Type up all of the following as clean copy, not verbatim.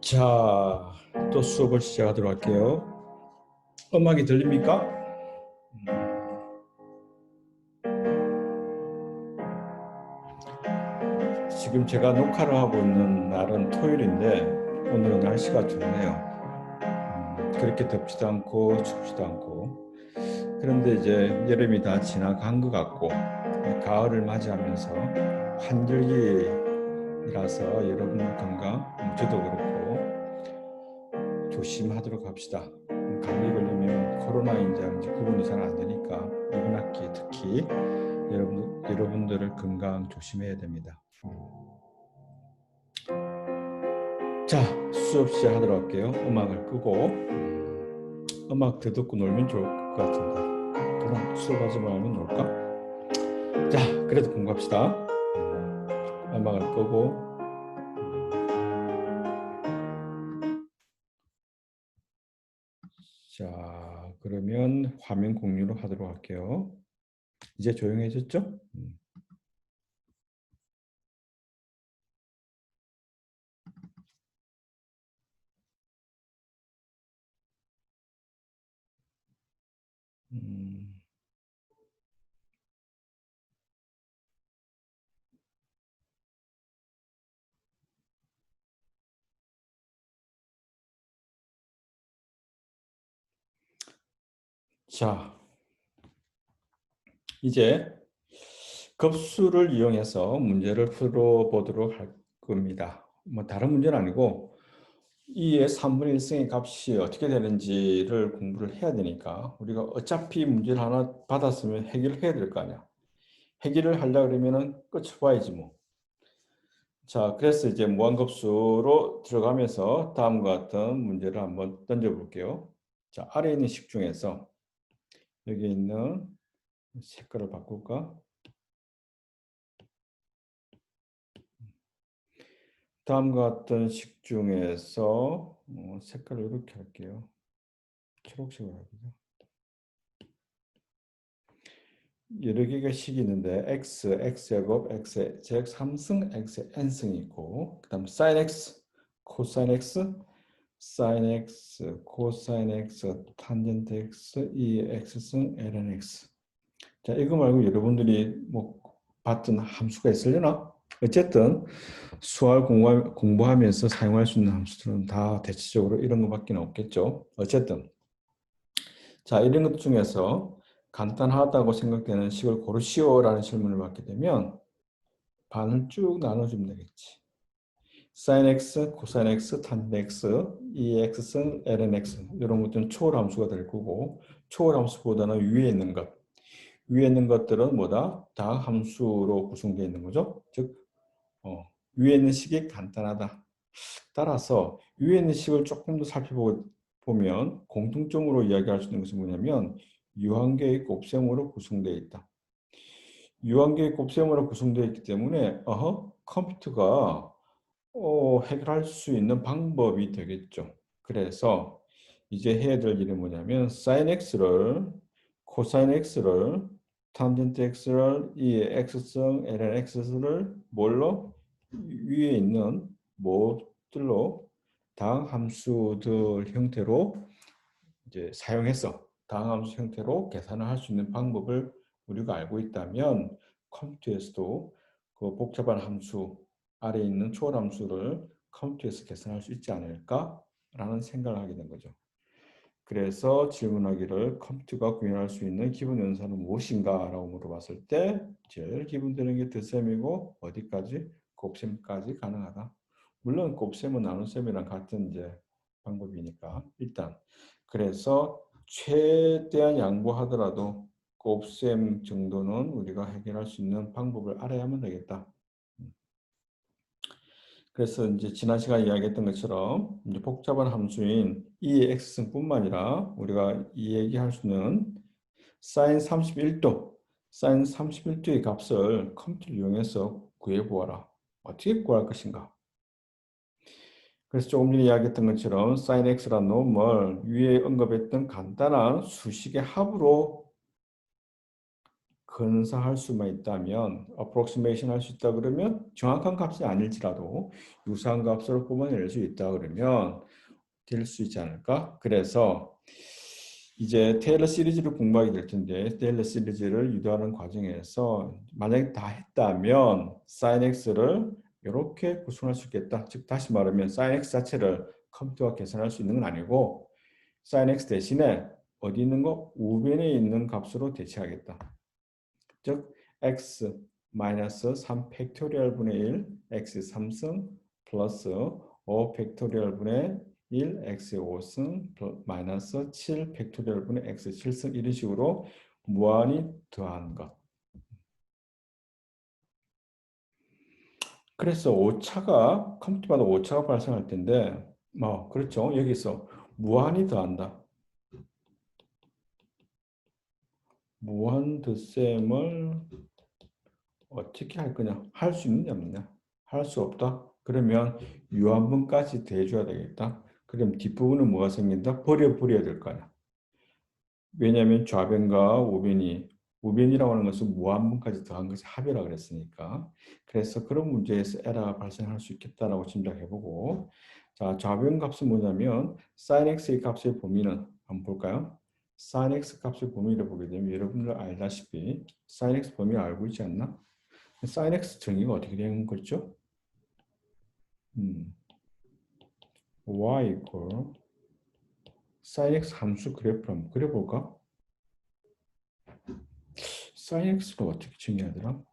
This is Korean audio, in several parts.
자, 또 수업을 시작하도록 할게요. 음악이 들립니까? 지금 제가 녹화를 하고 있는 날은 토요일인데 오늘은 날씨가 좋네요. 그렇게 덥지도 않고 춥지도 않고, 그런데 이제 여름이 다 지나간 것 같고 가을을 맞이하면서 환절기라서 여러분들 건강, 저도 그렇고 조심하도록 합시다. 감기 걸리면 코로나인지 아닌지 구분이 잘 안 되니까 이번 학기 특히 여러분들을 건강 조심해야 됩니다. 자, 수업 시작하도록 할게요. 음악을 끄고 음악 듣고 놀면 좋을 것 같은데 그럼 수업하지 말면 놀까? 자, 그래도 공부합시다. 음악을 끄고 자, 그러면 화면 공유로 하도록 할게요. 이제 조용해졌죠? 음. 자, 이제 급수를 이용해서 문제를 풀어보도록 할 겁니다. 뭐 다른 문제는 아니고 2의 3분의 1승의 값이 어떻게 되는지를 공부를 해야 되니까 우리가 어차피 문제를 하나 받았으면 해결을 해야 될 거 아니야. 해결을 하려고 그러면은 끝을 봐야지 뭐. 자, 그래서 이제 무한급수로 들어가면서 다음과 같은 문제를 한번 던져볼게요. 자, 아래에 있는 식 중에서 여기 있는 색깔을 바꿀까? 다음과 같은 식 중에서 색깔을 이렇게 할게요. 초록색으로 하죠. 여러 개가 식이 있는데 x, x제곱, x제곱 3승, xn승이 있고 그 다음 sin x, cosine x, sin x, cosine x, 탄젠트 x, 이 x승, ln x. 자, 이거 말고 여러분들이 뭐 봤던 함수가 있으려나? 어쨌든 수학 공부하면서 사용할 수 있는 함수들은 다 대체적으로 이런 것밖에 없겠죠. 어쨌든 자, 이런 것 중에서 간단하다고 생각되는 식을 고르시오라는 질문을 받게 되면 반을 쭉 나눠주면 되겠지. sin x, cosine x, tan x, 이 x승, ln x 이런 것들은 초월함수가 될 거고 초월함수보다는 위에 있는 것 위에 있는 것들은 뭐다? 다 함수로 구성되어 있는 거죠. 즉 위에 있는 식이 간단하다. 따라서 위에 있는 식을 조금 더 살펴보면 공통점으로 이야기할 수 있는 것은 뭐냐면 유한계의 곱셈으로 구성되어 있다. 유한계의 곱셈으로 구성되어 있기 때문에 컴퓨터가 해결할 수 있는 방법이 되겠죠. 그래서 이제 해야 될 일은 뭐냐면 sin x를 cosine x를 tangent x를 이 x승 ln x를 뭘로 위에 있는 뭐들로 다항함수들 형태로 이제 사용해서 다항함수 형태로 계산을 할 수 있는 방법을 우리가 알고 있다면 컴퓨터에서도 그 복잡한 함수 아래에 있는 초월함수를 컴퓨터에서 계산할 수 있지 않을까라는 생각을 하게 된 거죠. 그래서 질문하기를 컴퓨터가 구현할 수 있는 기본 연산은 무엇인가 라고 물어봤을 때 제일 기본되는 게 덧셈이고 어디까지? 곱셈까지 가능하다. 물론 곱셈은 나눗셈이랑 같은 이제 방법이니까 일단 그래서 최대한 양보하더라도 곱셈 정도는 우리가 해결할 수 있는 방법을 알아야만 되겠다. 그래서 이제 지난 시간에 이야기했던 것처럼 이제 복잡한 함수인 이 x승뿐만 아니라 우리가 이 얘기할 수는 sin 31도, sin 31도의 값을 컴퓨터를 이용해서 구해보아라. 어떻게 구할 것인가? 그래서 조금 전에 이야기했던 것처럼 sin x란 놈을 위에 언급했던 간단한 수식의 합으로 근사할 수만 있다면, approximation 할 수 있다 그러면 정확한 값이 아닐지라도 유사한 값으로 뽑아낼 수 있다 그러면 될 수 있지 않을까? 그래서 이제 테일러 시리즈를 공부하게 될 텐데 테일러 시리즈를 유도하는 과정에서 만약에 다 했다면 sin x를 이렇게 구성할 수 있겠다. 즉 다시 말하면 sin x 자체를 컴퓨터가 계산할 수 있는 건 아니고 sin x 대신에 어디 있는 거? 우변에 있는 값으로 대체하겠다. 즉 x 마이너스 3 팩토리얼 분의 1 x 3승 플러스 5 팩토리얼 분의 1 x 5승 마이너스 7 팩토리얼 분의 x 7승 이런 식으로 무한히 더한 것. 그래서 오차가 컴퓨터마다 오차가 발생할 텐데 그렇죠. 여기서 무한히 더한다. 무한 덧셈을 어떻게 할 거냐? 할 수 있느냐 없느냐? 할 수 없다? 그러면 유한분까지 대줘야 되겠다. 그럼 뒷부분은 뭐가 생긴다? 버려야 될 거 아니야. 왜냐하면 좌변과 우변이라고 하는 것은 무한분까지 더한 것이 합이라고 그랬으니까. 그래서 그런 문제에서 에러가 발생할 수 있겠다라고 짐작해보고, 자, 좌변 값은 뭐냐면 sin x의 값의 범위는 한번 볼까요? sin x 값의 범위를 보게 되면 여러분들 알다시피 sin x 범위를 알고 있지 않나? sin x 정의가 어떻게 되는 거죠? y equal sin x 함수 그래프를 한번 그려볼까? sin x가 어떻게 정의하더라?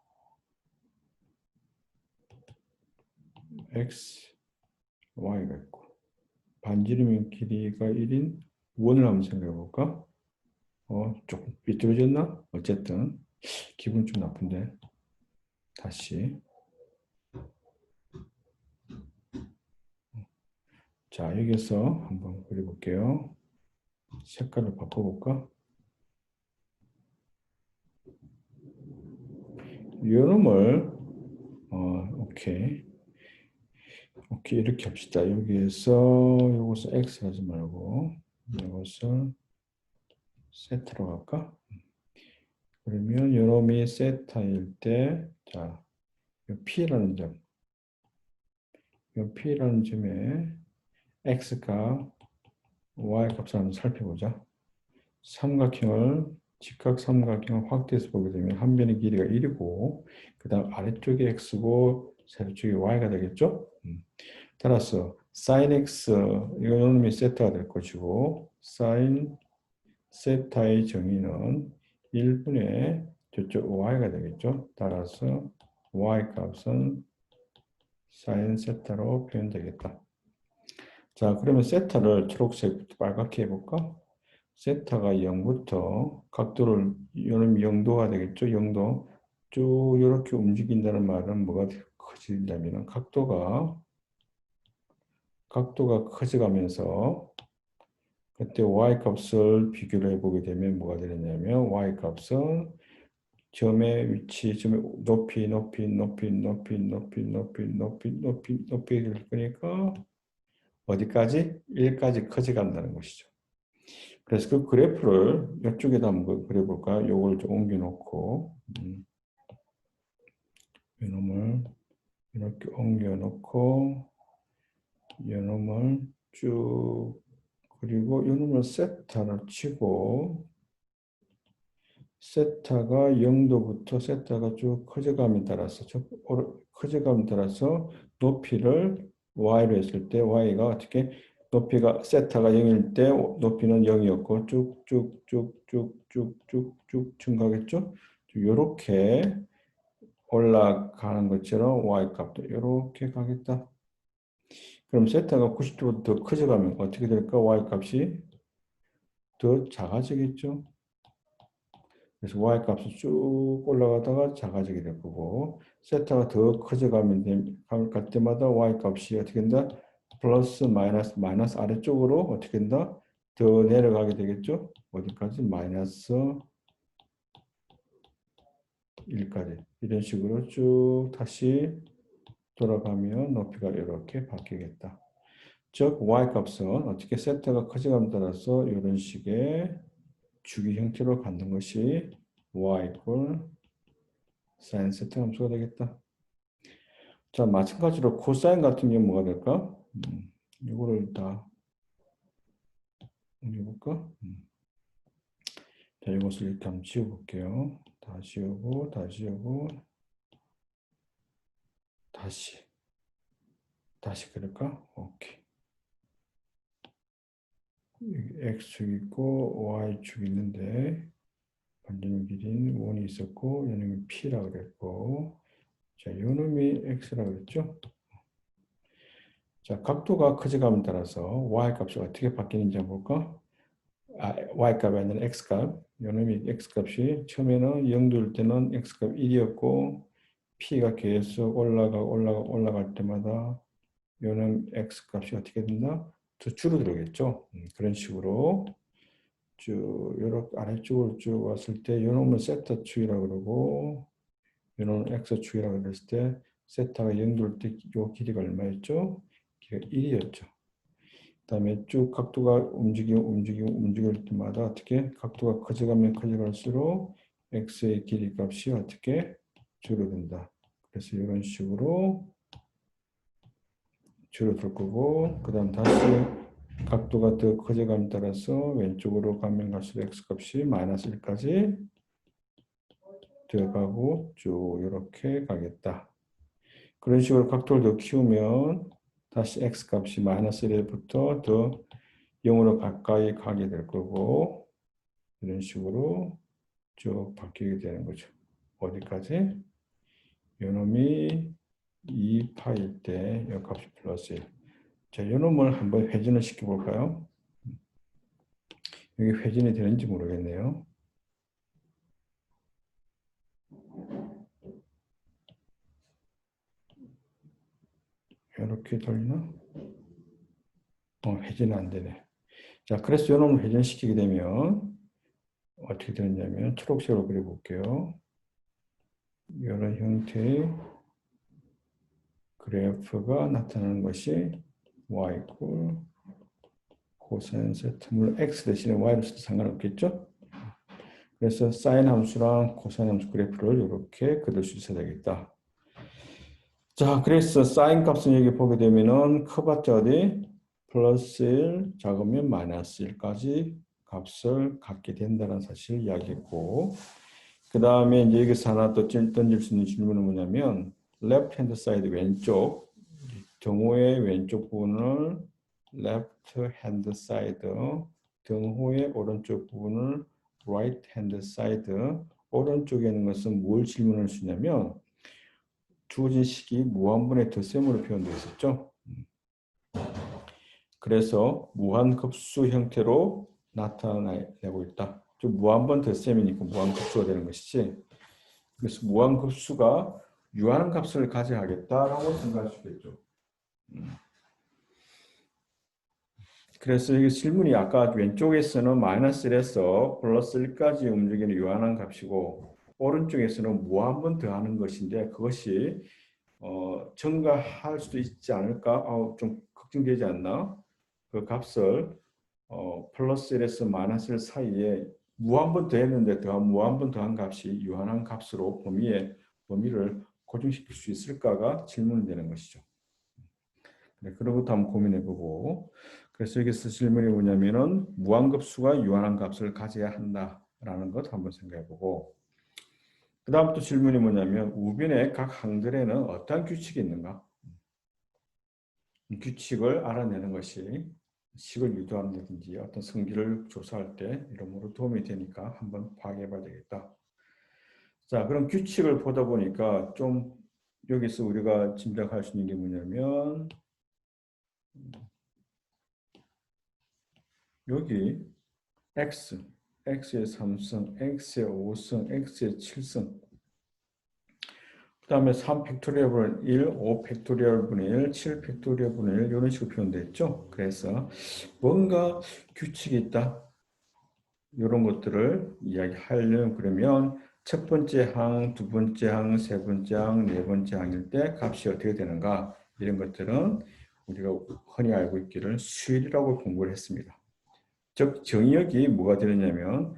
x, y가 있고 반지름의 길이가 1인 원을 한번 생각해 볼까? 조금 삐뚤어졌나? 어쨌든 기분 좀 나쁜데 다시 자 여기서 한번 그려볼게요. 색깔을 바꿔볼까? 요놈을 오케이 이렇게 합시다. 여기에서 이것을 x 하지 말고 이것을 세타로 갈까? 그러면 요놈이 세타일 때 자, P라는 점, P라는 점에 x가 y 값을 한번 살펴보자. 삼각형을 직각 삼각형을 확대해서 보게 되면 한 변의 길이가 1이고 그 다음 아래쪽이 x고 세로쪽이 y가 되겠죠? 따라서 sin x 이거는 세타가 될 것이고 sin 세타의 정의는 1분의 저쪽 y가 되겠죠? 따라서 y 값은 sin 세타로 표현되겠다. 자, 그러면 세타를 초록색 빨갛게 해볼까? 세타가 0부터 각도를 이놈 0도가 되겠죠? 0도 쭉 이렇게 움직인다는 말은 뭐가 커진다면 각도가 커져가면서 그때 y 값을 비교를 해보게 되면 뭐가 되느냐면 y 값은 점의 위치, 점의 높이 될 거니까 어디까지? 1까지 커져간다는 것이죠. 그래서 그 그래프를 이쪽에다 한번 그려볼까요? 요걸 좀 옮겨놓고 이놈을 이렇게 옮겨놓고 이놈을 쭉 그리고 이놈을 세타를 치고 세타가 0도부터 세타가 쭉 커져감에 따라서 높이를 y로 했을 때 y가 어떻게 높이가 세타가 0일 때 높이는 0이었고 쭉쭉쭉쭉쭉쭉쭉 증가하겠죠? 이렇게 올라가는 것처럼 y 값도 이렇게 가겠다. 그럼 세타가 90도보다 더 커져가면 어떻게 될까? y 값이 더 작아지겠죠? 그래서 y 값이 쭉 올라가다가 작아지게 될 거고 세타가 더 커져가면 갈 때마다 y 값이 어떻게 된다? 플러스 마이너스 아래쪽으로 어떻게 된다? 더 내려가게 되겠죠? 어디까지? 마이너스 1까지 이런 식으로 쭉 다시 돌아가면 높이가 이렇게 바뀌겠다. 즉 y 값은 어떻게 세타가 커져감에 따라서 이런 식의 주기 형태로 갖는 것이 y equal sin 세트 함수가 되겠다. 자, 마찬가지로 코사인 같은 경우 뭐가 될까? 이거를 다 해볼까? 자, 이것을 이렇게 한번 지워볼게요. 다 지우고, 다 지우고, 다시 그럴까? 오케이. x축 있고 y축 있는데 반전 길이는 1이 있었고 요놈이 p라고 그랬고 자, 요놈이 x라고 그랬죠? 자, 각도가 커져감에 따라서 y 값이 어떻게 바뀌는지 한번 볼까? y 값이 아니라 x 값. 요놈이 x 값이 처음에는 0도일 때는 x 값 1이었고 p가 계속 올라갈 때마다 요놈 x 값이 어떻게 된다? 더 줄어들겠죠. 그런 식으로 쭉 이렇게 아래쪽으로 쭉 왔을 때 요놈은 세타 축이라고 그러고 요놈은 x 축이라고 그랬을 때 세타가 0도일 때 요 길이가 얼마였죠? 길이가 1이었죠. 그 다음에 쭉 각도가 움직일 때마다 어떻게 각도가 커져가면 커져갈수록 x의 길이 값이 어떻게 줄어든다. 그래서 이런 식으로 줄어들 거고 그 다음 다시 각도가 더 커져감에 따라서 왼쪽으로 가면 갈수록 x값이 마이너스 1까지 들어가고 쭉 이렇게 가겠다. 그런 식으로 각도를 더 키우면 다시 x값이 마이너스 1부터 더 0으로 가까이 가게 될 거고 이런 식으로 쭉 바뀌게 되는 거죠. 어디까지? 요놈이 2파일 때 이 값이 플러스 1. 자, 요놈을 한번 회전을 시켜볼까요? 여기 회전이 되는지 모르겠네요. 이렇게 돌리나? 회전이 안 되네. 자, 그래서 요놈을 회전시키게 되면 어떻게 되느냐면 초록색으로 그려볼게요. 이런 형태의 그래프가 나타나는 것이 y equal 코사인 세트, 물론 x 대신에 y로 써도 상관없겠죠? 그래서 사인 함수랑 코사인 함수 그래프를 이렇게 그릴 수 있어야 되겠다. 자, 그래서 사인 값은 여기 보게 되면은 커봤자 어디? 플러스 1 작으면 마이너스 1까지 값을 갖게 된다는 사실을 이야기했고 그 다음에 이제 여기서 하나 또 던질 수 있는 질문은 뭐냐면 left hand side 왼쪽 등호의 왼쪽 부분을 left hand side 등호의 오른쪽 부분을 right hand side 오른쪽에 있는 것은 뭘 질문할 수 있냐면 주어진 식이 무한분의 덧셈으로 표현되어 있었죠. 그래서 무한급수 형태로 나타내고 있다. 좀 무한번 덧셈이니까 무한급수가 되는 것이지. 그래서 무한급수가 유한한 값을 가져야 하겠다라고 생각할 수 있겠죠. 그래서 이 질문이 아까 왼쪽에서는 마이너스 1에서 플러스 1까지 움직이는 유한한 값이고 오른쪽에서는 무한번 더하는 것인데 그것이 증가할 수도 있지 않을까? 좀 걱정되지 않나? 그 값을 플러스 1에서 마이너스 1 사이에 무한번 더했는데 무한번 더한 값이 유한한 값으로 범위를 고정시킬 수 있을까가 질문이 되는 것이죠. 네, 그런 것도 한번 고민해보고 그래서 여기서 질문이 뭐냐면은 무한급수가 유한한 값을 가져야 한다라는 것 한번 생각해보고 그 다음 또 질문이 뭐냐면 우변의 각 항들에는 어떠한 규칙이 있는가? 규칙을 알아내는 것이 식을 유도한다든지 어떤 성질을 조사할 때 이러므로 도움이 되니까 한번 파악해봐야 되겠다. 자, 그럼 규칙을 보다 보니까 좀 여기서 우리가 짐작할 수 있는 게 뭐냐면 여기 x, x의 3승, x의 5승, x의 7승 그 다음에 3 팩토리얼 분의 1, 5 팩토리얼 분의 1, 7 팩토리얼 분의 1 이런 식으로 표현되어 있죠. 그래서 뭔가 규칙이 있다. 이런 것들을 이야기하려면 그러면 첫 번째 항, 두 번째 항, 세 번째 항, 네 번째 항일 때 값이 어떻게 되는가 이런 것들은 우리가 흔히 알고 있기를 수일이라고 공부를 했습니다. 즉 정의역이 뭐가 되느냐면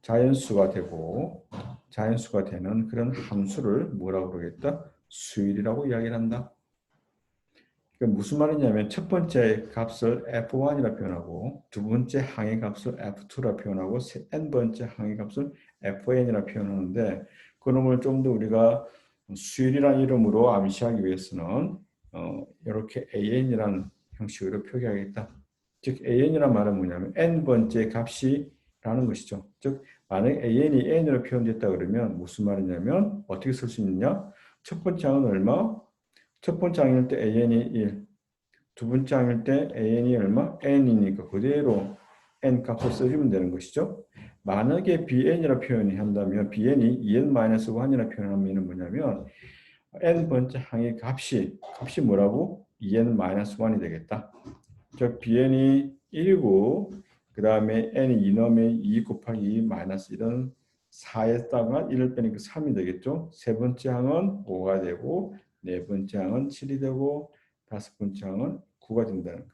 자연수가 되고 자연수가 되는 그런 함수를 뭐라고 그러겠다? 수율이라고 이야기를 한다. 그러니까 무슨 말이냐면 첫 번째 값을 f1이라 표현하고 두 번째 항의 값을 f2라 표현하고 n번째 항의 값을 fn이라 표현하는데 그놈을 좀 더 우리가 수율이라는 이름으로 암시하기 위해서는 이렇게 an이라는 형식으로 표기하겠다. 즉 an이란 말은 뭐냐면 n번째 값이라는 것이죠. 즉 만약 an이 n으로 표현됐다 그러면 무슨 말이냐면 어떻게 쓸 수 있느냐? 첫 번째 항은 얼마? 첫 번째 항일 때 an이 1, 두 번째 항일 때 an이 얼마? n이니까 그대로 n 값을 써주면 되는 것이죠. 만약에 bn이라 표현이 한다면 bn이 2n-1이라 표현하면 뭐냐면 n번째 항의 값이 뭐라고? 2n-1이 되겠다. 즉 bn이 1이고 그 다음에 n이 2넣으면 2 곱하기 2 마이너스 1은 4에다가 1을 빼니까 3이 되겠죠. 세 번째 항은 5가 되고 네 번째 항은 7이 되고 다섯 번째 항은 9가 된다는 거예요.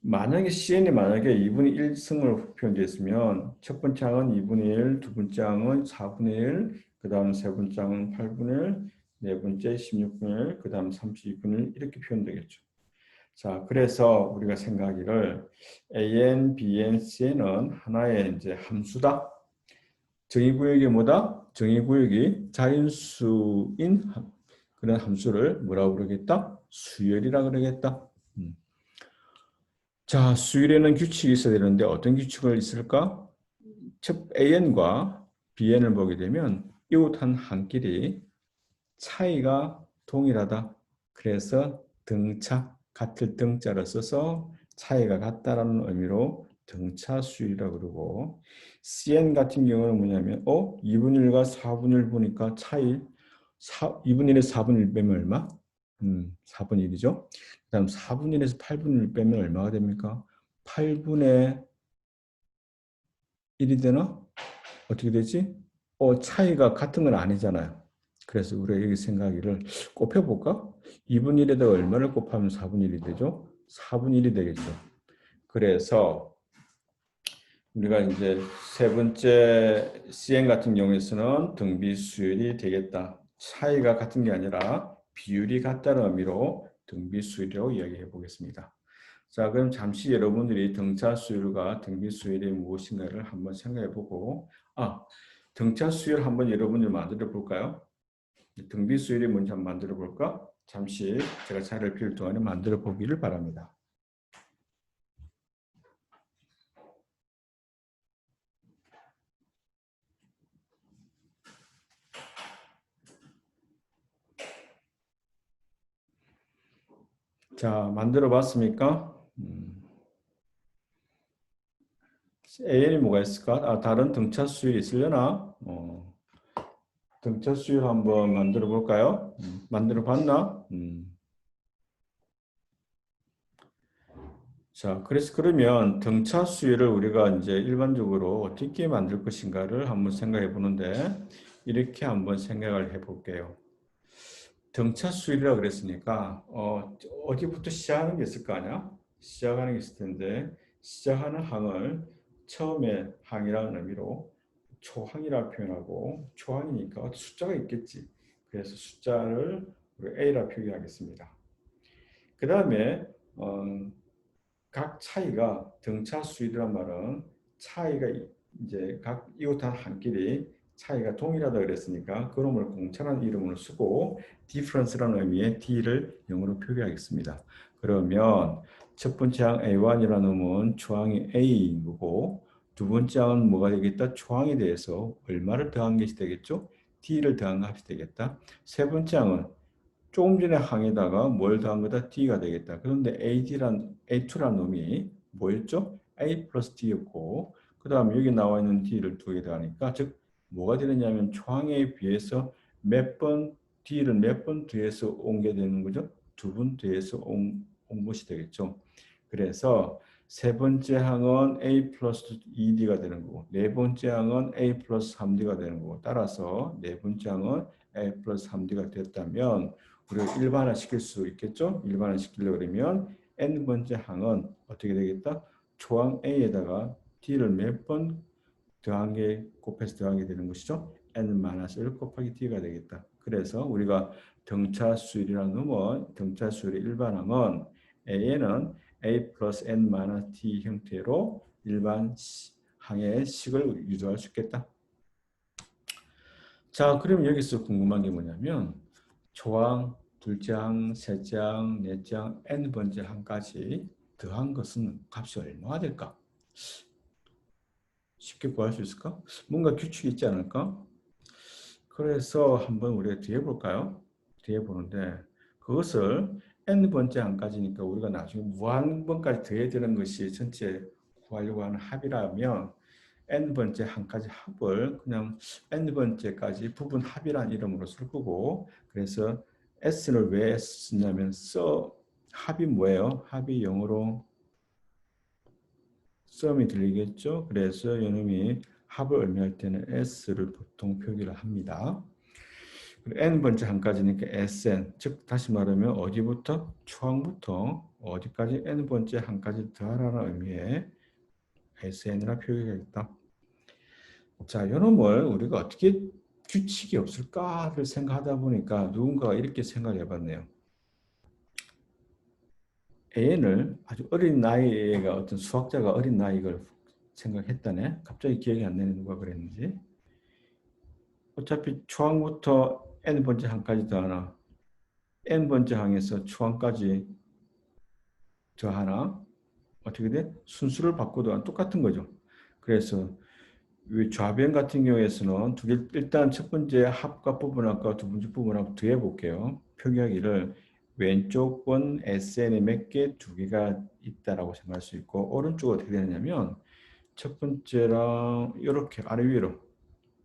만약에 cn이 만약에 2분의 1승으로 표현되어 있으면 첫 번째 항은 2분의 1, 두 번째 항은 4분의 1, 그 다음 세 번째 항은 8분의 1, 네 번째 16분의 1, 그 다음 32분의 1 이렇게 표현되겠죠. 자, 그래서 우리가 생각하기를 AN, BN, CN은 하나의 이제 함수다. 정의구역이 뭐다? 정의구역이 자연수인 그런 함수를 뭐라고 그러겠다? 수열이라 그러겠다. 자, 수열에는 규칙이 있어야 되는데 어떤 규칙을 있을까? 첫 AN과 BN을 보게 되면 이웃한 한 길이 차이가 동일하다. 그래서 등차, 같을 등자를 써서 차이가 같다라는 의미로 등차 수율이라고 그러고 CN 같은 경우는 뭐냐면 2분의 1과 4분의 1 보니까 차이 2분의 1에서 4분의 1 빼면 얼마? 4분의 1이죠. 그 다음 4분의 1에서 8분의 1 빼면 얼마가 됩니까? 8분의 1이 되나? 어떻게 되지? 차이가 같은 건 아니잖아요. 그래서 우리가 여기 생각하기를 곱해볼까? 2분의 1에다가 얼마를 곱하면 4분의 1이 되죠? 4분의 1이 되겠죠. 그래서 우리가 이제 세 번째 CN 같은 경우에서는 등비수열이 되겠다. 차이가 같은 게 아니라 비율이 같다는 의미로 등비수열이라고 이야기해 보겠습니다. 자, 그럼 잠시 여러분들이 등차수열과 등비수열이 무엇인가를 한번 생각해 보고 등차수열 한번 여러분들 만들어 볼까요? 등비수열이 뭔지 한번 만들어 볼까? 잠시 제가 차를 필 동안에 만들어 보기를 바랍니다. 자, 만들어 봤습니까? AN이 뭐가 있을까? 다른 등차 수열이 있으려나? 등차 수열 한번 만들어 볼까요? 만들어 봤나? 자, 그래서 그러면 등차 수열을 우리가 이제 일반적으로 어떻게 만들 것인가를 한번 생각해 보는데 이렇게 한번 생각을 해 볼게요. 등차 수열이라고 그랬으니까 어디부터 시작하는 게 있을 거 아니야? 시작하는 게 있을 텐데 시작하는 항을 처음에 항이라는 의미로 초항이라 표현하고 초항이니까 숫자가 있겠지. 그래서 숫자를 A라 표기하겠습니다. 그 다음에 각 차이가 등차 수열이란 말은 차이가 이제 각 이웃한 한 길이 차이가 동일하다 그랬으니까 그놈을 공차라는 이름으로 쓰고 difference라는 의미의 d를 영어로 표기하겠습니다. 그러면 첫 번째 항 A1이라는 놈은 초항이 A인 거고 두 번째 항은 뭐가 되겠다? 초항에 대해서 얼마를 더한 것이 되겠죠? d를 더한 값이 되겠다. 세 번째 항은 조금 전에 항에다가 뭘 더한 거다? d가 되겠다. 그런데 A2란 놈이 뭐였죠? A 플러스 d였고 그 다음 여기 나와 있는 d를 두 개 더하니까 즉 뭐가 되느냐면 초항에 비해서 d를 몇 번 뒤에서 옮게 되는 거죠? 두 번 뒤에서 온 것이 되겠죠. 그래서 세 번째 항은 A 플러스 2D가 되는 거고 네 번째 항은 A 플러스 3D가 되는 거고 따라서 네 번째 항은 A 플러스 3D가 됐다면 우리가 일반화 시킬 수 있겠죠? 일반화 시키려고 그러면 n번째 항은 어떻게 되겠다? 초항 A에다가 D를 몇 번 더한 게 곱해서 더한 게 되는 것이죠. n-1 곱하기 t가 되겠다. 그래서 우리가 등차 수율이라는 놈은 등차 수율의 일반항은 a는 a 플러스 n-t 형태로 일반 항의 식을 유도할 수 있겠다. 자, 그럼 여기서 궁금한 게 뭐냐면 초항, 둘째 항, 셋째 항, 넷째 항, n번째 항까지 더한 것은 값이 얼마가 될까? 쉽게 구할 수 있을까? 뭔가 규칙이 있지 않을까? 그래서 한번 우리가 뒤에 볼까요? 뒤에 보는데 그것을 n번째 항까지니까 우리가 나중에 무한번까지 더해야 되는 것이 전체 구하려고 하는 합이라면 n번째 항까지 합을 그냥 n번째까지 부분 합이라는 이름으로 쓸 거고 그래서 s를 왜 쓰냐면 합이 뭐예요? 합이 영어로 썸이 들리겠죠? 그래서 이놈이 합을 의미할 때는 s를 보통 표기를 합니다. n번째 항까지니까 sn, 즉 다시 말하면 어디부터? 초항부터 어디까지 n번째 항까지 더하라는 의미의 sn이라 표기하겠다. 자, 이놈을 우리가 어떻게 규칙이 없을까를 생각하다 보니까 누군가가 이렇게 생각해 봤네요. AN을 아주 어린 나이가 어떤 수학자가 어린 나이 걸 생각했다네. 갑자기 기억이 안 나는 누가 그랬는지. 어차피 초항부터 n번째 항까지 더하나 n번째 항에서 초항까지 더하나 어떻게 돼? 순수를 바꿔도 똑같은 거죠. 그래서 좌변 같은 경우에서는 일단 첫 번째 합과 부분합과 두 번째 부분합 더해 볼게요. 표기하기를 왼쪽 번 SN에 몇 개? 두 개가 있다라고 생각할 수 있고 오른쪽은 어떻게 되느냐면 첫 번째랑 이렇게 아래 위로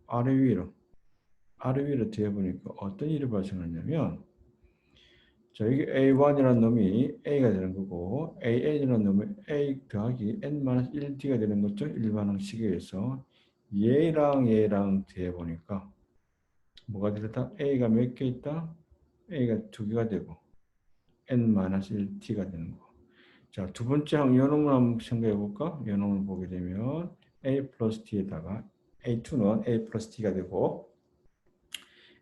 아래 위로 아래 위로 더해 보니까 어떤 일이 발생하냐면 자, 여기 A1이라는 놈이 A가 되는 거고 AN이라는 놈이 A 더하기 N-1D가 되는 거죠. 일반항식에 의해서 얘랑 대해보니까 뭐가 되다? A가 몇 개 있다? A가 두 개가 되고 N-1T가 되는 거. 자, 두 번째 항 요놈을 한번 생각해 볼까? 요놈을 보게 되면 A 플러스 T에다가 A2는 A 플러스 T가 되고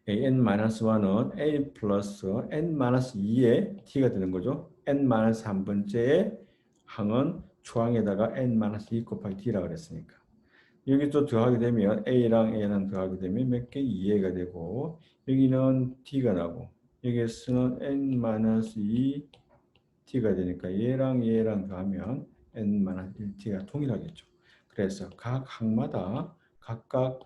n-1은 a 플러스 n-2의 t가 되는 거죠. n-3번째의 항은 초항에다가 n-2 곱하기 t라고 그랬으니까. 여기 또 더하게 되면 a랑 a랑 더하게 되면 몇 개? 2a가 되고 여기는 t가 나고 여기에서는 n-2 t가 되니까 얘랑 더하면 n-1t가 동일하겠죠. 그래서 각 항마다 각각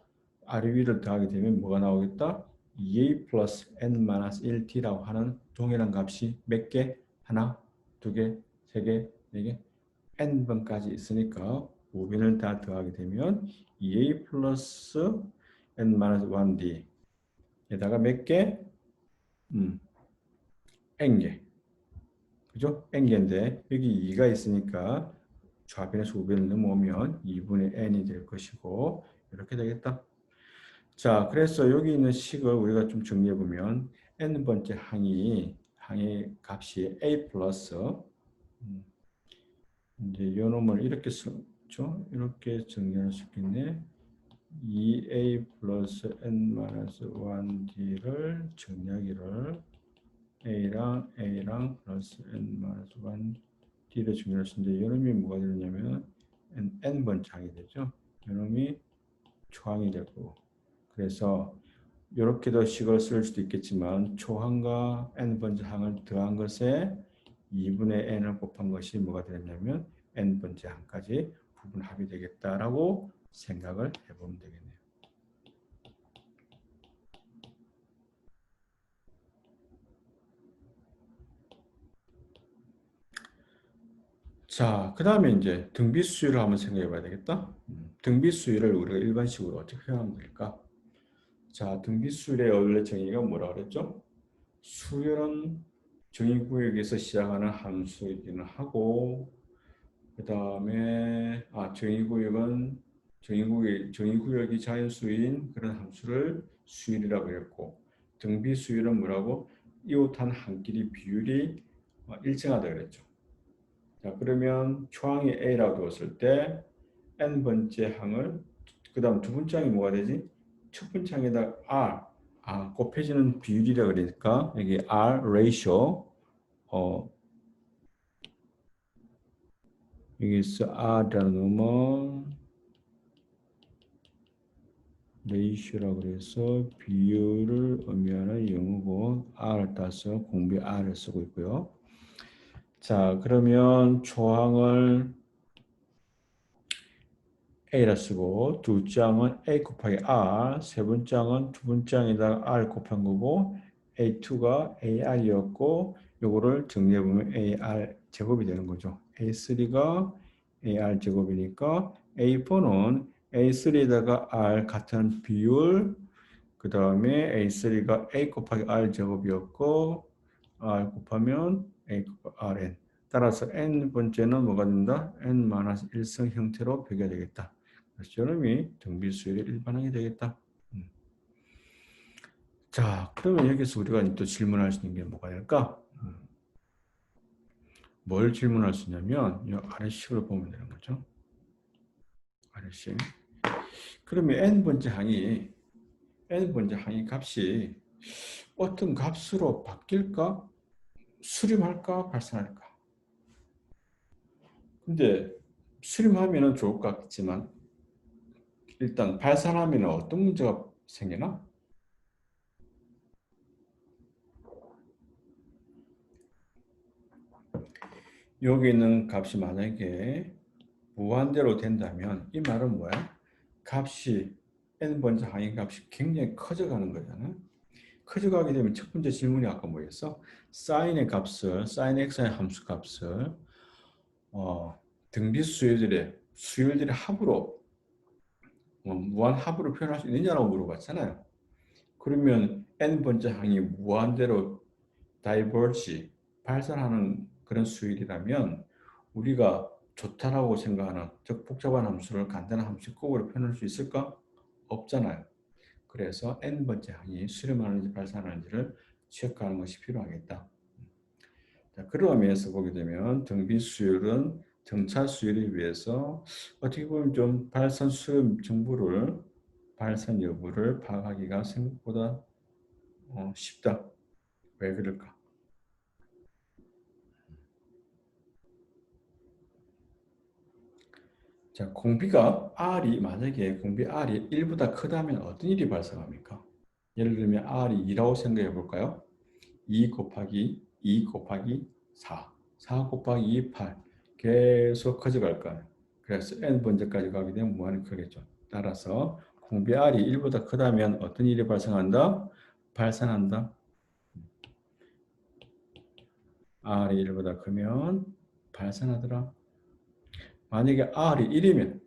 아래 위를 더하게 되면 뭐가 나오겠다? 2a 플러스 n-1t라고 하는 동일한 값이 몇 개? 하나, 두 개, 세 개, 네 개, n번까지 있으니까 우변을 다 더하게 되면 2a 플러스 n-1d 에다가 몇 개? n개. 그죠? n개인데 여기 2가 있으니까 좌변에서 우변을 넘어오면 2분의 n이 될 것이고 이렇게 되겠다. 자, 그래서 여기 있는 식을 우리가 좀 정리해 보면 n번째 항의 값이 a 플러스 이제 이 놈을 이렇게 쓰죠. 이렇게 정리할 수 있겠네. 2a 플러스 n-1d를 정리하기를 A랑 플러스 n-1d를 정리할 수 있는데 이놈이 뭐가 되냐면 n번째 항이 되죠. 이놈이 초항이 되고 그래서 이렇게도 식을 쓸 수도 있겠지만 초항과 n번째 항을 더한 것에 2분의 n을 곱한 것이 뭐가 되냐면 n번째 항까지 부분합이 되겠다라고 생각을 해보면 되겠네요. 자, 그 다음에 이제 등비수열을 한번 생각해 봐야 되겠다. 등비수열을 우리가 일반식으로 어떻게 표현하면 될까? 자, 등비수열의 원래 정의가 뭐라 그랬죠? 수열은 정의구역에서 시작하는 함수이기는 하고 그 다음에 정의구역이 자연수인 그런 함수를 수열이라고 했고 등비수열은 뭐라고? 이웃한 한 길이 비율이 일정하다 그랬죠. 자, 그러면 초항이 A라고 두었을 때 n번째 항을 그 다음 두 번째 항이 뭐가 되지? 첫 번째 항에다 R, 곱해지는 비율이라 그러니까 여기 R ratio, 여기서 R이라는 놈은 ratio라고 그래서 비율을 의미하는 영어고 R을 따서 공비 R을 쓰고 있고요. 자, 그러면 조항을 A라 쓰고 두 장은 A 곱하기 R, 세 번장은 두 번장에다가 R 곱한 거고 A2가 AR이었고 요거를 정리해보면 AR 제곱이 되는 거죠. A3가 AR 제곱이니까 A4는 A3에다가 R 같은 비율 그 다음에 A3가 A 곱하기 R 제곱이었고 R 곱하면 A 곱하기 RN 따라서 N번째는 뭐가 된다? N-1성 형태로 표기가 되겠다. 그래서 저놈이 등비수열의 일반항이 되겠다. 자, 그러면 여기서 우리가 또 질문할 수 있는 게 뭐가 될까? 뭘 질문할 수 있냐면 이 아래식으로 보면 되는 거죠. 아래식. 그러면 n번째 항이 값이 어떤 값으로 바뀔까? 수렴할까? 발산할까? 근데 수렴하면 좋을 것 같지만 일단 발산하면 어떤 문제가 생기나? 여기 있는 값이 만약에 무한대로 된다면 이 말은 뭐야? 값이 n번째 항의 값이 굉장히 커져가는 거잖아. 커져가게 되면 첫 번째 질문이 아까 뭐였어? 사인의 값을, 사인 x의 함수 값을 등비 수열들의 합으로 무한 합으로 표현할 수 있느냐라고 물어봤잖아요. 그러면 n번째 항이 무한대로 다이버지 발산하는 그런 수열이라면 우리가 좋다라고 생각하는 즉 복잡한 함수를 간단한 함수급으로 표현할 수 있을까? 없잖아요. 그래서 n번째 항이 수렴하는지 발산하는지를 체크하는 것이 필요하겠다. 자, 그런 면에서 보게 되면 등비 수율은 등차 수율에 비해서 어떻게 보면 좀 발산 수렴 정보를 발산 여부를 파악하기가 생각보다 쉽다. 왜 그럴까? 자, 만약에 공비 R이 1보다 크다면 어떤 일이 발생합니까? 예를 들면 R이 2라고 생각해 볼까요? 2 곱하기 4, 4 곱하기 2, 8 계속 커져갈 거예요. 그래서 n번째까지 가게 되면 무한히 크겠죠. 따라서 공비 R이 1보다 크다면 어떤 일이 발생한다? 발생한다. R이 1보다 크면 발생하더라. 만약에 R이 1이면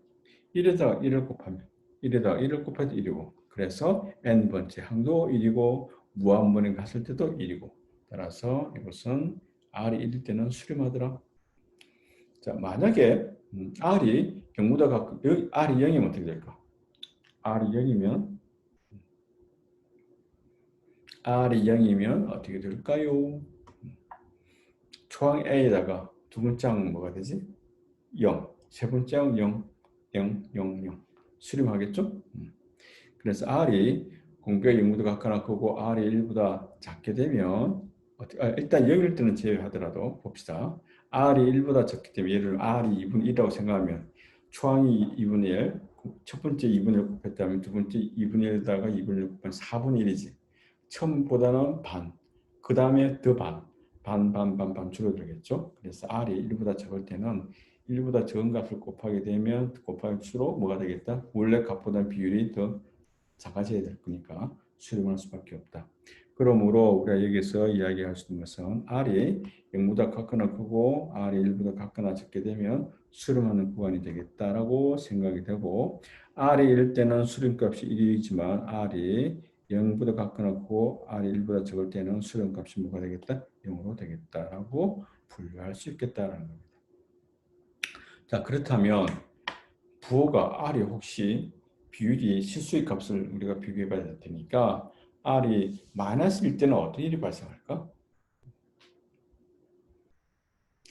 1에다가 1을 곱하면 1에다가 1을 곱해도 1이고 그래서 n번째 항도 1이고 무한번에 갔을 때도 1이고 따라서 이것은 R이 1일 때는 수렴하더라. 자, 만약에 R이 0보다 가끔 R이 0이면 어떻게 될까? R이 0이면 어떻게 될까요? 초항 A에다가 두 번째 항은 뭐가 되지? 0. 세 번째 항은 0, 0, 0, 0. 수렴하겠죠? 그래서 R이 공비가 0보다 같거나 크고 R이 1보다 작게 되면 일단 0일 때는 제외하더라도 봅시다. R이 1보다 작게 되면 예를 들어 R이 2분의 1이라고 생각하면 초항이 2분의 1, 첫 번째 2분의 1 곱했다면 두 번째 2분의 1에다가 2분의 1 곱하면 4분의 1이지. 처음보다는 반, 그 다음에 더 반 줄어들겠죠. 그래서 R이 1보다 작을 때는 1보다 적은 값을 곱하게 되면 곱할수록 뭐가 되겠다? 원래 값보다 비율이 더 작아져야 될 거니까 수렴할 수밖에 없다. 그러므로 우리가 여기서 이야기할 수 있는 것은 R이 0보다 같거나 크고 R이 1보다 같거나 적게 되면 수렴하는 구간이 되겠다라고 생각이 되고 R이 1일 때는 수렴값이 1이지만 R이 0보다 같거나 크고 R이 1보다 적을 때는 수렴값이 뭐가 되겠다? 0으로 되겠다라고 분류할 수 있겠다라는 겁니다. 자, 그렇다면 부호가 R이 혹시 비율이 실수의 값을 우리가 비교해 봐야 될 테니까 R이 마이너스일 때는 어떤 일이 발생할까?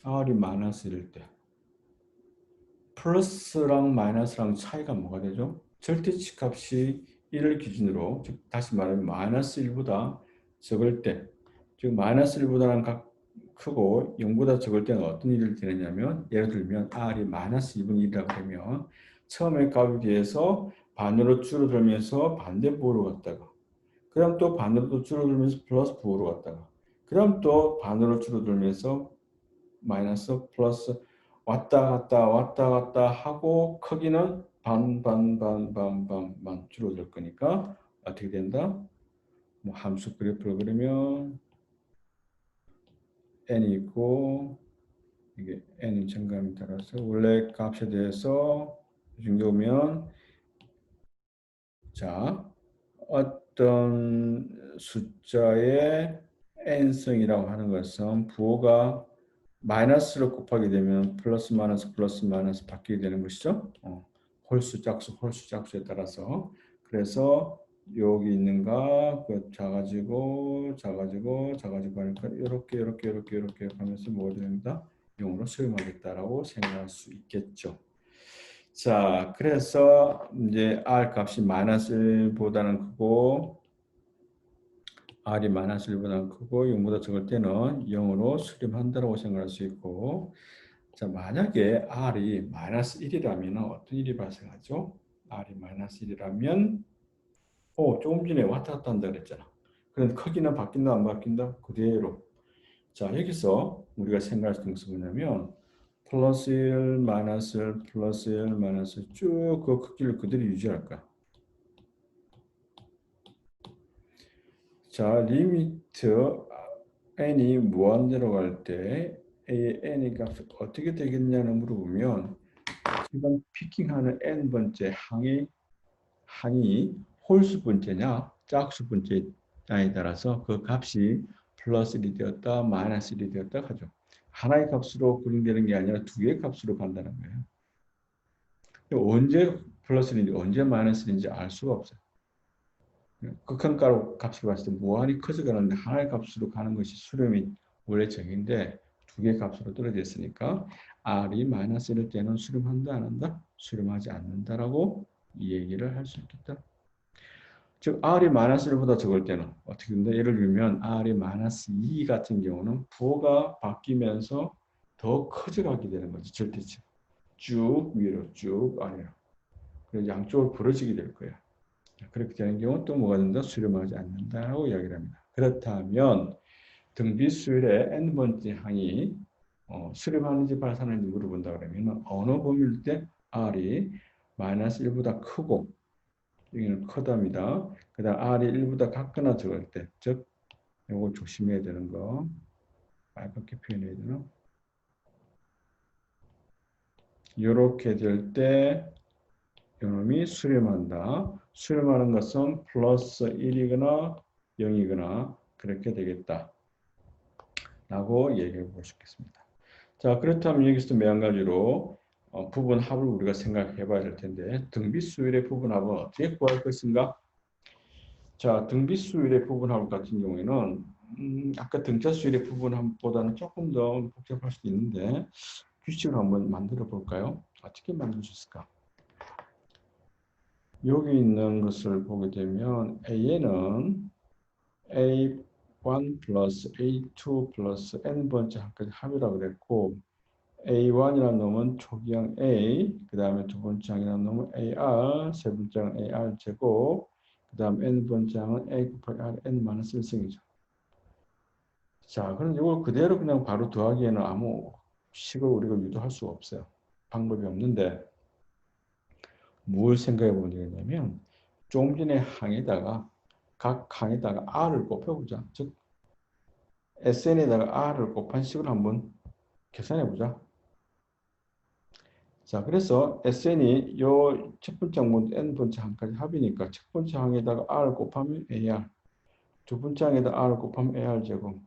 R이 마이너스일 때 플러스랑 마이너스랑 차이가 뭐가 되죠? 절대치 값이 1을 기준으로, 즉 다시 말하면 마이너스 1보다 적을 때, 즉 마이너스 1보다는 크고 0보다 적을 때는 어떤 일이 되느냐면, 예를 들면 r이 마이너스 2분의 1이라고 하면 처음에 값에 비해서 반으로 줄어들면서 반대부호로 갔다가, 그다음 또 반으로 또 줄어들면서 플러스 부호로 갔다가, 그다음 또 반으로 줄어들면서 마이너스 플러스 왔다 갔다 하고 크기는 반 줄어들 거니까 어떻게 된다? 뭐 함수 그래프를 그리면 n이 있고, 이게 n은 증가함에 따라서 원래 값에 대해서 이 정도면, 자, 어떤 숫자의 n승이라고 하는 것은 부호가 마이너스로 곱하게 되면 플러스 마이너스 바뀌게 되는 것이죠. 홀수 짝수에 따라서. 그래서 여기 있는가 그 작아지고 하니까 이렇게 하면서 뭐가 됩니다? 0으로 수렴하겠다라고 생각할 수 있겠죠. 자, 그래서 이제 r 값이 마이너스 1보다는 크고 r이 마이너스 1보다는 크고 0보다 적을 때는 0으로 수렴한다고 생각할 수 있고, 자, 만약에 r이 마이너스 1이라면 어떤 일이 발생하죠? r이 마이너스 1이라면 조금 전에 왔다 갔다 한다 그랬잖아. 그런데 크기는 바뀐다 안 바뀐다? 그대로. 자, 여기서 우리가 생각할 수 있는 것은 뭐냐면 플러스 1, 마이너스 1, 플러스 1, 마이너스 쭉 그 크기를 그대로 유지할 거야. 자, 리미트 n이 무한대로 갈 때 n의 값이 어떻게 되겠냐는 물어보면, 지금 피킹하는 n번째 항이 홀수 번째냐 짝수 번째냐에 따라서 그 값이 플러스 1이 되었다 마이너스 1이 되었다 하죠. 하나의 값으로 구성되는 게 아니라 두 개의 값으로 간다는 거예요. 언제 플러스 1인지 언제 마이너스 1인지 알 수가 없어요. 극한가로 값을 봤을 때 무한히 커져가는데 하나의 값으로 가는 것이 수렴이 원래 정인데 두 개의 값으로 떨어져 있으니까 r이 마이너스 1일 때는 수렴한다 안 한다? 수렴하지 않는다라고 이 얘기를 할 수 있겠다. 즉 r이 마이너스 1보다 적을 때는 어떻게 된다? 예를 들면 r이 마이너스 2 같은 경우는 부호가 바뀌면서 더 커져가게 되는 거지. 절대치. 쭉 위로 쭉 아래로. 그래서 양쪽으로 벌어지게 될 거야. 그렇게 되는 경우는 또 뭐가 된다? 수렴하지 않는다라고 이야기를 합니다. 그렇다면 등비수열의 n번째 항이 수렴하는지 발산하는지 물어본다 그러면 어느 범위일 때 r이 마이너스 1보다 크고, 여기는 크답니다. 그 다음 r이 1보다 같거나 적을 때, 즉 이거 조심해야 되는 거, 빨갛게 표현해야 되나? 이렇게 될 때 이놈이 수렴한다. 수렴하는 것은 플러스 1이거나 0이거나 그렇게 되겠다 라고 얘기해 볼 수 있겠습니다. 자, 그렇다면 여기서 매한 가지로 부분합을 우리가 생각해 봐야 될 텐데, 등비수열의 부분합은 어떻게 구할 것인가? 자, 등비수열의 부분합 같은 경우에는 아까 등차수열의 부분합보다는 조금 더 복잡할 수도 있는데 규칙을 한번 만들어 볼까요? 어떻게 만들 수 있을까? 여기 있는 것을 보게 되면 A에는 A1 플러스 A2 플러스 n번째 합까지 합이라고 그랬고, A1이라는 놈은 초기항 A, 그 다음에 두 번째 항이라는 놈은 AR, 세 번째 항은 AR 제곱, 그 다음 n번째 항은 A 곱하기 R n-1승이죠. 자, 그럼 이걸 그대로 그냥 바로 더하기에는 아무 식을 우리가 유도할 수가 없어요. 방법이 없는데, 뭘 생각해 보면 되겠냐면, 조금 전에 항에다가, 각 항에다가 R을 곱해보자. 즉, SN에다가 R을 곱한 식을 한번 계산해 보자. 자, 그래서 SN이 요 첫 번째 항부터 n번째 항까지 합이니까 첫 번째 항에다가 R 곱하면 AR, 두 번째 항에다 R 곱하면 AR 제곱,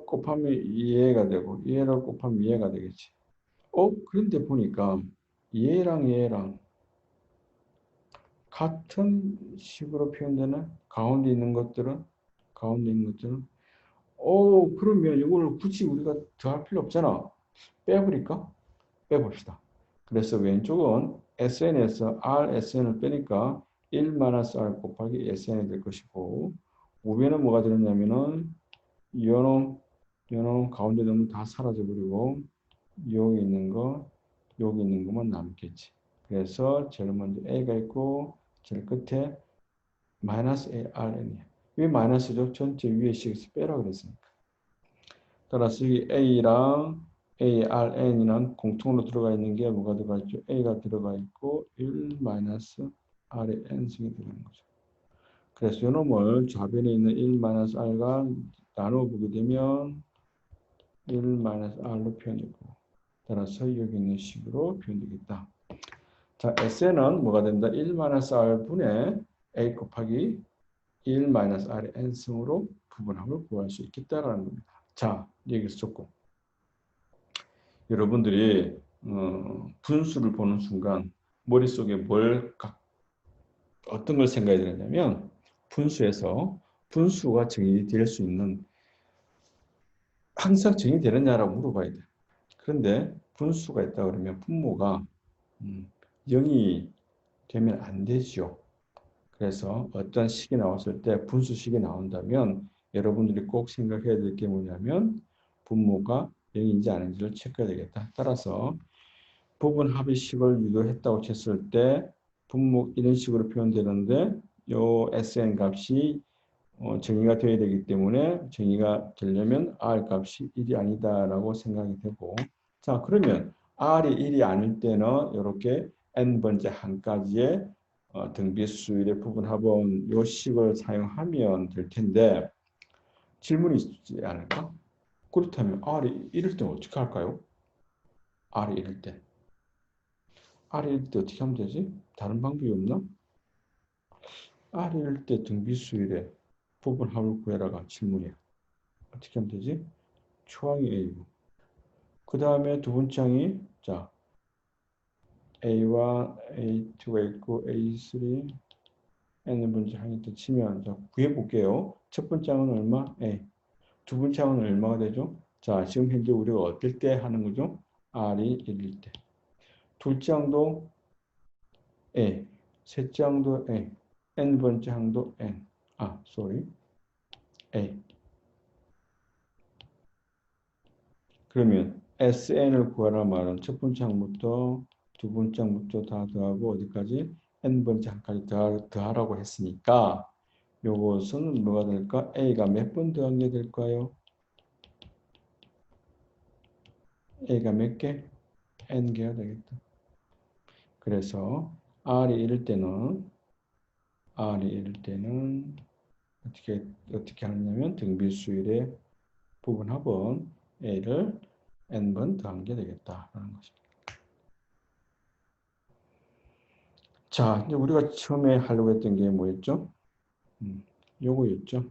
곱하면 2얘가 되고, 얘를 곱하면 2얘가 되겠지. 그런데 보니까 얘랑 같은 식으로 표현되는 가운데 있는 것들은, 그러면 이걸 굳이 우리가 더할 필요 없잖아. 빼버릴까? 빼봅시다. 그래서 왼쪽은 SN에서 RSN을 빼니까 1-R 곱하기 SN이 될 것이고, 우변은 뭐가 되느냐면은 요놈 가운데 놈은 다 사라져 버리고 여기 있는 것만 남겠지. 그래서 제일 먼저 A가 있고 제일 끝에 마이너스 ARN이야. 왜 마이너스죠? 전체 위에 식에서 빼라 그랬으니까. 따라서 이 A랑 ARN이랑 공통으로 들어가 있는 게 뭐가 들어가 있죠? A가 들어가 있고 1 마이너스 R의 N승이 들어가는 거죠. 그래서 이 놈을 좌변에 있는 1 마이너스 R과 나누어 보게 되면 1 마이너스 R로 표현되고, 따라서 여기 있는 식으로 표현되겠다. 자, SN은 뭐가 된다? 1 마이너스 R 분의 A 곱하기 1 마이너스 R의 N승으로 부분합을 구할 수 있겠다라는 겁니다. 자, 여기서 조금 여러분들이 분수를 보는 순간 머릿속에 어떤 걸 생각해야 되냐면, 분수에서 분수가 정의될 수 있는, 항상 정의되느냐라고 물어봐야 돼. 그런데 분수가 있다 그러면 분모가 0이 되면 안 되죠. 그래서 어떤 식이 나왔을 때 분수식이 나온다면 여러분들이 꼭 생각해야 될 게 뭐냐면 분모가 0인지 아닌지를 체크해야 되겠다. 따라서 부분 합의식을 유도했다고 쳤을 때 분모 이런 식으로 표현되는데 요 SN 값이 정의가 되어야 되기 때문에 정의가 되려면 R 값이 1이 아니다라고 생각이 되고, 자, 그러면 R이 1이 아닐 때는 이렇게 n번째 한 가지의 등비수열의 부분합은 요 식을 사용하면 될 텐데 질문이 있지 않을까? 그렇다면 R이 이럴 때 어떻게 할까요? R이 이럴 때. R이 이럴 때 어떻게 하면 되지? 다른 방법이 없나? R이 이럴 때 등비수열의 부분합을 구해라가 질문이야. 어떻게 하면 되지? 초항이 A고, 그 다음에 두 번째 항이, 자, A1, A2가 있고 A3, N번째 항이 또 치면, 자, 구해볼게요. 첫 번째 항은 얼마? A. 두 번째 항은 얼마가 되죠? 자, 지금 현재 우리가 어떨 때 하는 거죠? R이 1일 때. 둘째 항도 A. 셋째 항도 A. N번째 항도 N. A. 그러면 SN을 구하라 말은 첫 번째 항부터 두 번째 항부터 다 더하고 어디까지? N번째 항까지 더하라고 했으니까 요것은 뭐가 될까? A가 몇 번 더한 게 될까요? A가 몇 개? N개가 되겠다. 그래서 R이 이럴 때는 어떻게 하느냐면 등비수열의 부분합은 A를 N번 더한 게 되겠다라는 것입니다. 자, 이제 우리가 처음에 하려고 했던 게 뭐였죠? 요거였죠.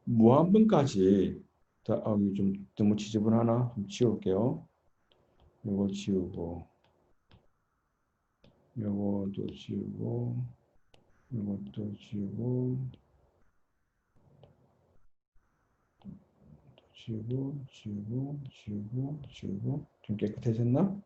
무한번까지 이거 좀 너무 지저분하나? 좀 지울게요. 요거 지우고, 요것도 지우고, 요것도 지우고, 지우고. 좀 깨끗해졌나?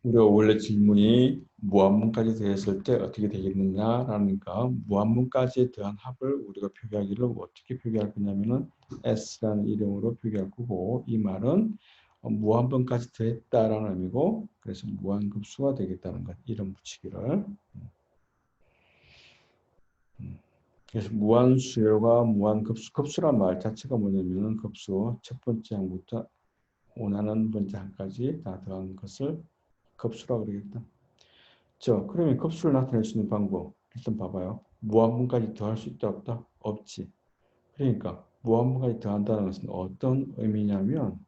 우리가 원래 질문이 무한문까지 더했을 때 어떻게 되겠느냐라니까, 무한문까지 더한 합을 우리가 표기하기를 어떻게 표기할 거냐면은 S라는 이름으로 표기할 거고, 이 말은 무한번까지 더했다라는 의미고, 그래서 무한급수가 되겠다는 것, 이름 붙이기를. 그래서 무한수열과 무한급수, 급수란 말 자체가 뭐냐면은 급수, 첫 번째 항부터 원하는 번째 항까지 다 더한 것을 급수라고 그러겠다. 그러면 급수를 나타낼 수 있는 방법, 일단 봐봐요. 무한분까지 더할 수 있다 없다? 없지. 그러니까 무한분까지 더한다는 것은 어떤 의미냐면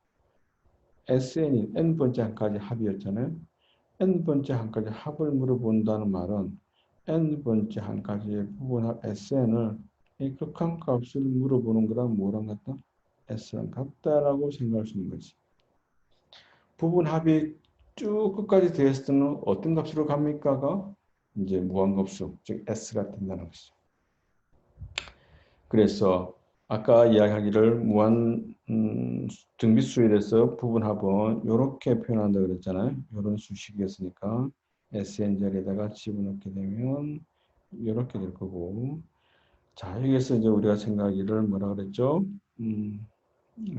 SN이 n번째 항까지 합이었잖아요. n번째 항까지 합을 물어본다는 말은 n번째 항까지의 부분합 SN을 이 극한값을 물어보는 거랑 뭐랑 같다? S랑 같다라고 생각할 수 있는 거지. 부분합이 쭉 끝까지 더했을 때는 어떤 값으로 갑니까가 이제 무한급수, 즉 S가 된다는 것이죠. 그래서 아까 이야기하기를 무한 등비수에 대해서 부분합은 이렇게 표현한다 그랬잖아요. 이런 수식이었으니까 SN절에다가 집어넣게 되면 이렇게 될 거고. 자, 여기에서 이제 우리가 생각하기를 뭐라 그랬죠?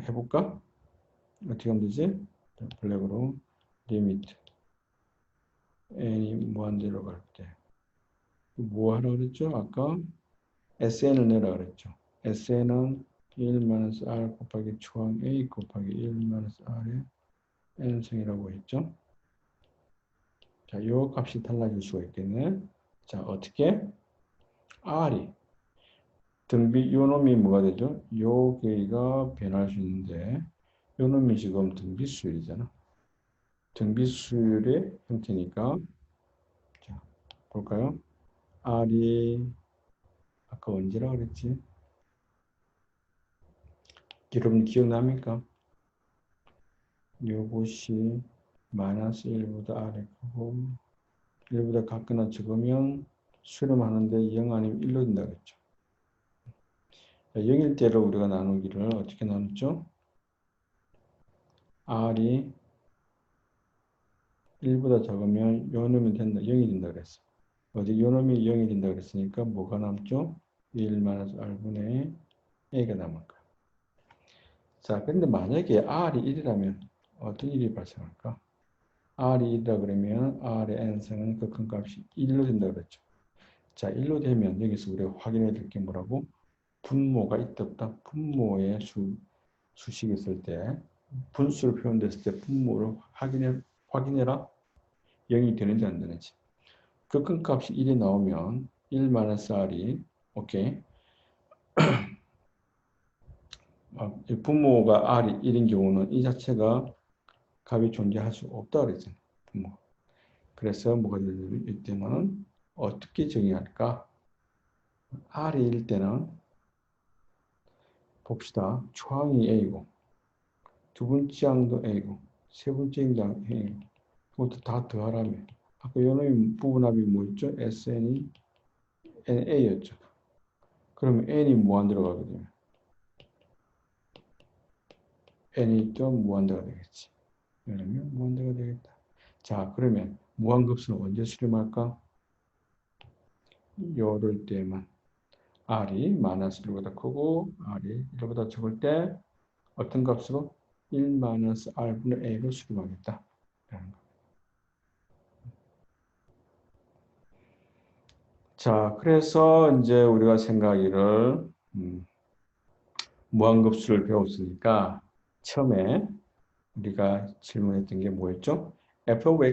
해볼까? 어떻게 하면 되지? 블랙으로 리미트 n이 무한대로 갈 때 뭐 하라 그랬죠? 아까 SN을 내라 그랬죠. SN은 1-R 곱하기 초항 A 곱하기 1-R의 n승이라고 했죠. 자, 요 값이 달라질 수가 있겠네. 자, 어떻게? R이 등비 요 놈이 뭐가 되죠? 요 개가 변할 수 있는데 요 놈이 지금 등비수열이잖아. 등비수열의 형태니까 자, 볼까요? R이 아까 언제라 그랬지? 여러분 기억납니까? 요것이 마이너스 1보다 아래 크고 1보다 같거나 적으면 수렴하는데 0 아니면 1로 된다고 했죠. 0일 때를 우리가 나누기를 어떻게 나눴죠? R이 1보다 작으면 요 놈이 된다, 0이 된다 그랬어. 어디 요 놈이 0이 된다 그랬으니까 뭐가 남죠? 1-R분의 A가 남을 거야. 자, 근데 만약에 R이 1이라면 어떤 일이 발생할까? R이 1이라 그러면 R의 n승은 그 큰 값이 1로 된다 그랬죠. 자, 1로 되면 여기서 우리가 확인해야 될 게 뭐라고? 분모가 있다 없다. 분모의 수식이 있을 때 분수로 표현됐을 때 분모를 확인해라. 0이 되는지 안 되는지. 그 큰 값이 1이 나오면 1-R이 오케이. 분모가 R이 1인 경우는 이 자체가 값이 존재할 수 없다 그랬잖아요. 분모. 그래서 뭐가 되냐면 이때는 어떻게 정의할까? R이 1일 때는 봅시다. 초항이 A고 두 번째 항도 A고 세 번째 항도 A고 그것도 다 더하라면 아까 요놈이 부분합이 뭐였죠? SN이 A였죠. 그러면 N이 무한대로 가거든요. N이 또 무한대가 되겠지. 그러면 무한대가 되겠다. 자, 그러면 무한급수는 언제 수렴할까? 요럴 때만 R이 마이너스 1보다 크고 R이 1보다 적을 때 어떤 값으로? 1-R분의 A로 수렴하겠다. 자, 그래서 이제 우리가 생각하기를 무한급수를 배웠으니까 처음에 우리가 질문했던 게 뭐였죠? f of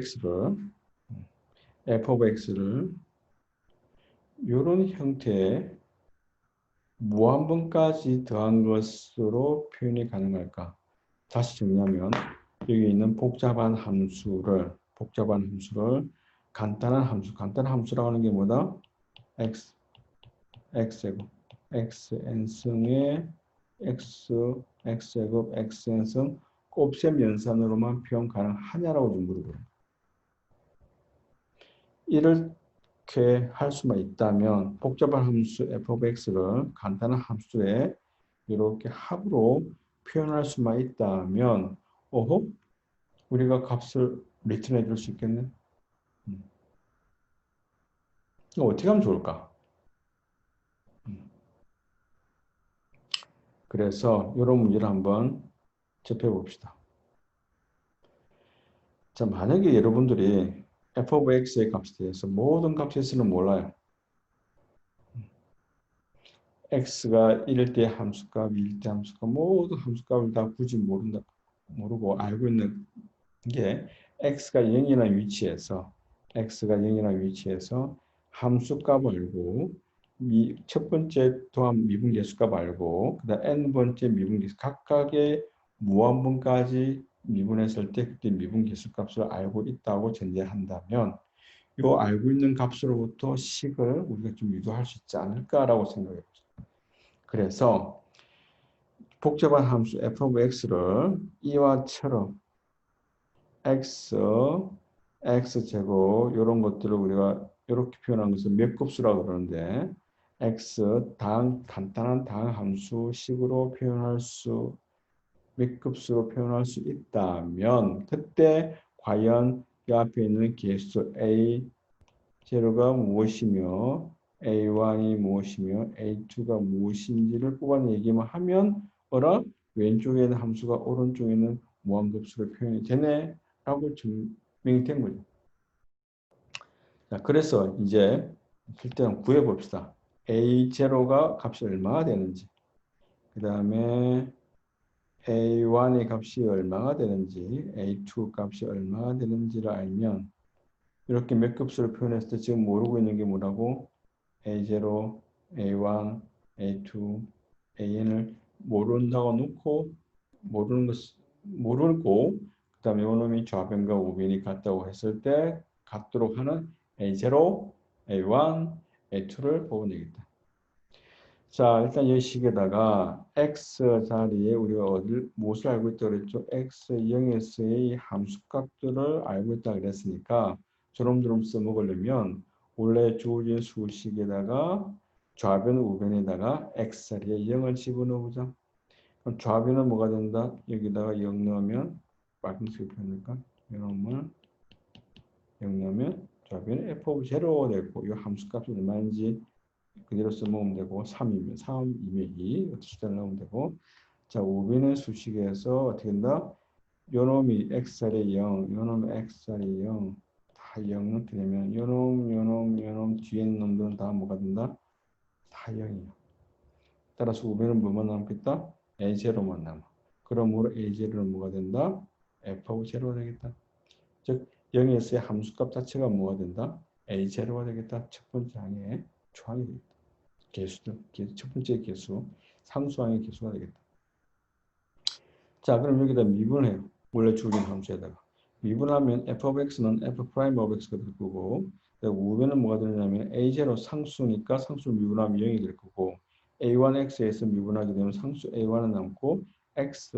x를 이런 형태의 무한번까지 더한 것으로 표현이 가능할까? 다시 정리하면 여기 있는 복잡한 함수를 간단한 함수라고 하는 게 뭐다? x제곱 xn승의 x제곱 xn승 곱셈 연산으로만 표현 가능하냐라고 좀 물어보는 이렇게 할 수만 있다면 복잡한 함수 f of x를 간단한 함수에 이렇게 합으로 표현할 수만 있다면 오호 우리가 값을 리턴해 줄 수 있겠네. 어떻게 하면 좋을까? 그래서 이런 문제를 한번 접해 봅시다. 자, 만약에 여러분들이 f of x의 값에 대해서 모든 값에 서는 몰라요. x가 1일 때 함수값, 2일 때 함수값, 모든 함수값을 다 굳이 모르고 알고 있는 게 x가 0이라는 위치에서 함수값 알고 첫 번째 도함 미분계수값 알고 그다음 n번째 미분계수 각각의 무한분까지 미분했을 때 그때 미분계수값을 알고 있다고 전제한다면 이 알고 있는 값으로부터 식을 우리가 좀 유도할 수 있지 않을까라고 생각해 봅시다. 그래서 복잡한 함수 f of x를 이와처럼 x제곱 이런 것들을 우리가 이렇게 표현한 것을 몇 급수라고 그러는데 x 간단한 다항함수식으로 표현할 수 밑급수로 표현할 수 있다면 그때 과연 이 앞에 있는 개수 A0가 무엇이며 A1이 무엇이며 A2가 무엇인지를 뽑아내기만 하면 어라? 왼쪽에 있는 함수가 오른쪽에 있는 무한급수로 표현이 되네 라고 증명이 된 거죠. 자, 그래서 이제 일단 구해봅시다. A0가 값이 얼마가 되는지 그 다음에 A1의 값이 얼마가 되는지 A2 값이 얼마가 되는지를 알면 이렇게 몇 급수를 표현했을 때 지금 모르고 있는 게 뭐라고? A0, A1, A2, AN을 모른다고 놓고 모르고 그 다음에 요놈이 좌변과 우변이 같다고 했을 때 같도록 하는 A0, A1, A2를 뽑아내겠다. 자, 일단 이 식에다가 x 자리에 우리가 무엇을 알고 있다고 그랬죠? x 0에서의 함수값들을 알고 있다 그랬으니까 저놈저놈 써먹으려면 원래 주어진 수식에다가 좌변, 우변에다가 x 자리에 0을 집어넣어보자. 그럼 좌변은 뭐가 된다? 여기다가 0 넣으면 빨간색이 표현할까? 0 넣으면 좌변은 f of 0가 되고 이 함수값이 얼마인지 그대로 써먹으면 되고 3이면 2면 2 숫자를 넣으면 되고 자 우변의 수식에서 어떻게 된다? 요놈이 x자리 0, 요놈 x자리 0, 다 0 넣게 되면 요놈 뒤에 있는 놈들은 다 뭐가 된다? 다 0이야. 따라서 우변은 뭐만 남겠다? a0만 남아. 그러므로 a0는 뭐가 된다? f하고 0가 되겠다. 즉 0에서의 함수값 자체가 뭐가 된다? a0가 되겠다. 첫 번째 항의 초항이 되겠다. 첫 번째 개수, 상수항의 개수가 되겠다. 자, 그럼 여기다 미분해요. 원래 주어진 함수에다가. 미분하면 f of x는 f prime of x가 될 거고, 우변은 뭐가 되냐면 a0 상수니까 상수를 미분하면 0이 될 거고, a1x에서 미분하게 되면 상수 a1은 남고, x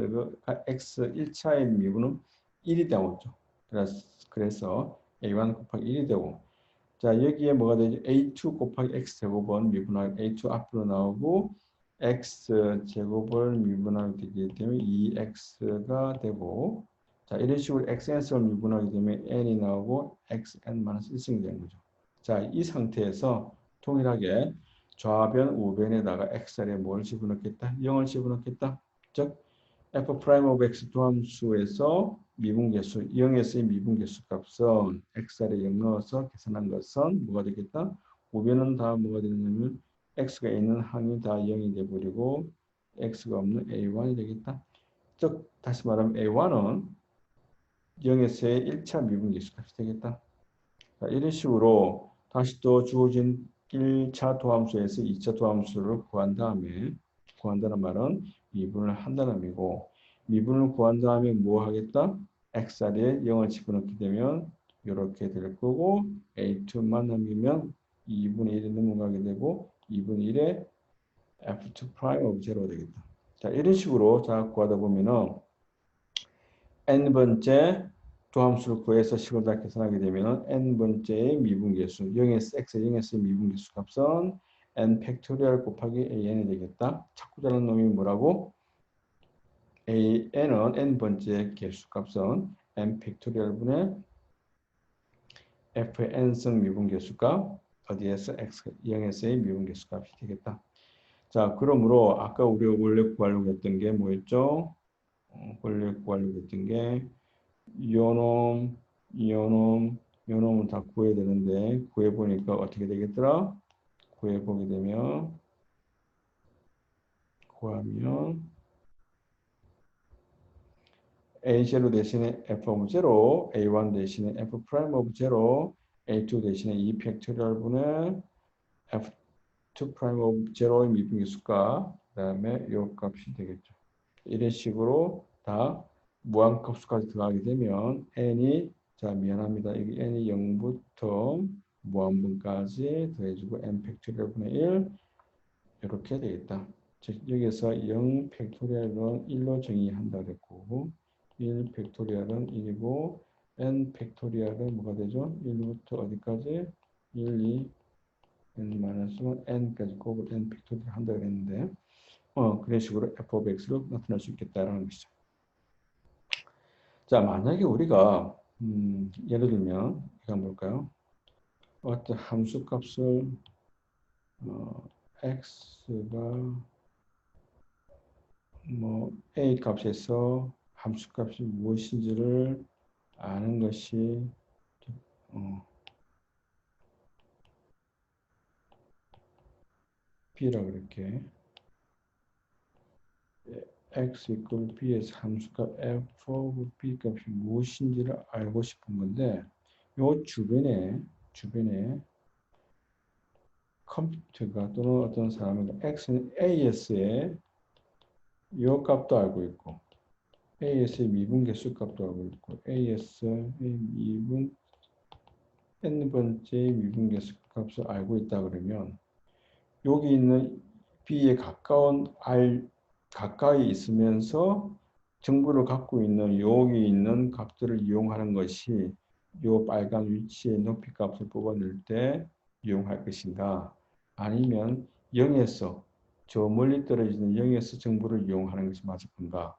1차의 미분은 1이 되었죠. 그래서 a1 곱하기 1이 되고, 자, 여기에 뭐가 되죠? a2 곱하기 x 제곱은 미분하기 a2 앞으로 나오고 x 제곱을 미분하게 되기 때문에 2x가 되고 자, 이런 식으로 xn을 미분하게 되면 n이 나오고 xn-1승이 되는 거죠. 자, 이 상태에서 동일하게 좌변, 우변에다가 x자리에 뭘 집어넣겠다? 0을 집어넣겠다. 즉 f 프라임 오브 x 도함수에서 미분계수 0에서의 미분계수 값은 x자리에 0 넣어서 계산한 것은 뭐가 되겠다? 우변은 다 뭐가 되냐면 x가 있는 항이 다 0이 되버리고 x가 없는 a1이 되겠다. 즉 다시 말하면 a1은 0에서의 1차 미분계수 값이 되겠다. 자, 이런 식으로 다시 또 주어진 1차 도함수에서 2차 도함수를 구한다는 말은 미분을 한다는 의미고 미분을 구한 다음에 뭐 하겠다? x자리에 0을 집어넣게 되면 이렇게 될 거고 a2만 남기면 2분의 1이 넘어가게 되고 2분의 1에 f2 prime of 0가 되겠다. 자, 이런 식으로 자 구하다 보면은 n번째 도함수를 구해서 식을 다 계산하게 되면 n번째의 미분계수 0에서 x 0에서의 미분계수 값은 n 팩토리얼 곱하기 an이 되겠다. 찾고자 하는 놈이 뭐라고? n은 n번째 개수값은 n 팩토리얼분의 fn승 미분계수값 어디에서 x 0에서의 미분계수값이 되겠다. 자, 그러므로 아까 우리가 원래 구하려고 했던 게 뭐였죠? 원래 구하려고 했던 게 요놈, 요놈은 다 구해야 되는데 구해보니까 어떻게 되겠더라? 구해보게 되면 구하면 A0 대신에 F of 0, A1 대신에 F prime of 0, A2 대신에 E 팩토리얼 분의 F2 prime of 0의 미분계수가 그 다음에 이 값이 되겠죠. 이런 식으로 다 무한급수까지 들어가게 되면 n이 자 미안합니다. 여기 n이 0부터 무한분까지 더해주고 n 팩토리얼 분의 1 이렇게 되겠다. 즉 여기서 0 팩토리얼은 1로 정의한다 그랬고 1 팩토리얼은 1이고 n 팩토리얼은 뭐가 되죠? 1부터 어디까지? 1, 2, n-1 n까지 곱을 n 팩토리얼 한다 그랬는데 그런 식으로 f of x로 나타낼 수 있겠다라는 것이죠. 자, 만약에 우리가 예를 들면 이거 한번 볼까요? 어떤 함수 값을 x가 뭐 a 값에서 함수 값이 무엇인지를 아는 것이 b라고 이렇게 x equal b에서 함수값 f of b 값이 무엇인지를 알고 싶은 건데 요 주변에 컴퓨터가 또는 어떤 사람은 x는 as의 요 값도 알고 있고 as의 미분계수 값도 알고 있고 as의 미분 n번째 미분계수 값을 알고 있다 그러면 여기 있는 b에 가까이 있으면서 정보를 갖고 있는 여기 있는 값들을 이용하는 것이 요 빨간 위치의 높이 값을 뽑아낼 때 이용할 것인가 아니면 0에서 저 멀리 떨어지는 0에서 정보를 이용하는 것이 맞을 건가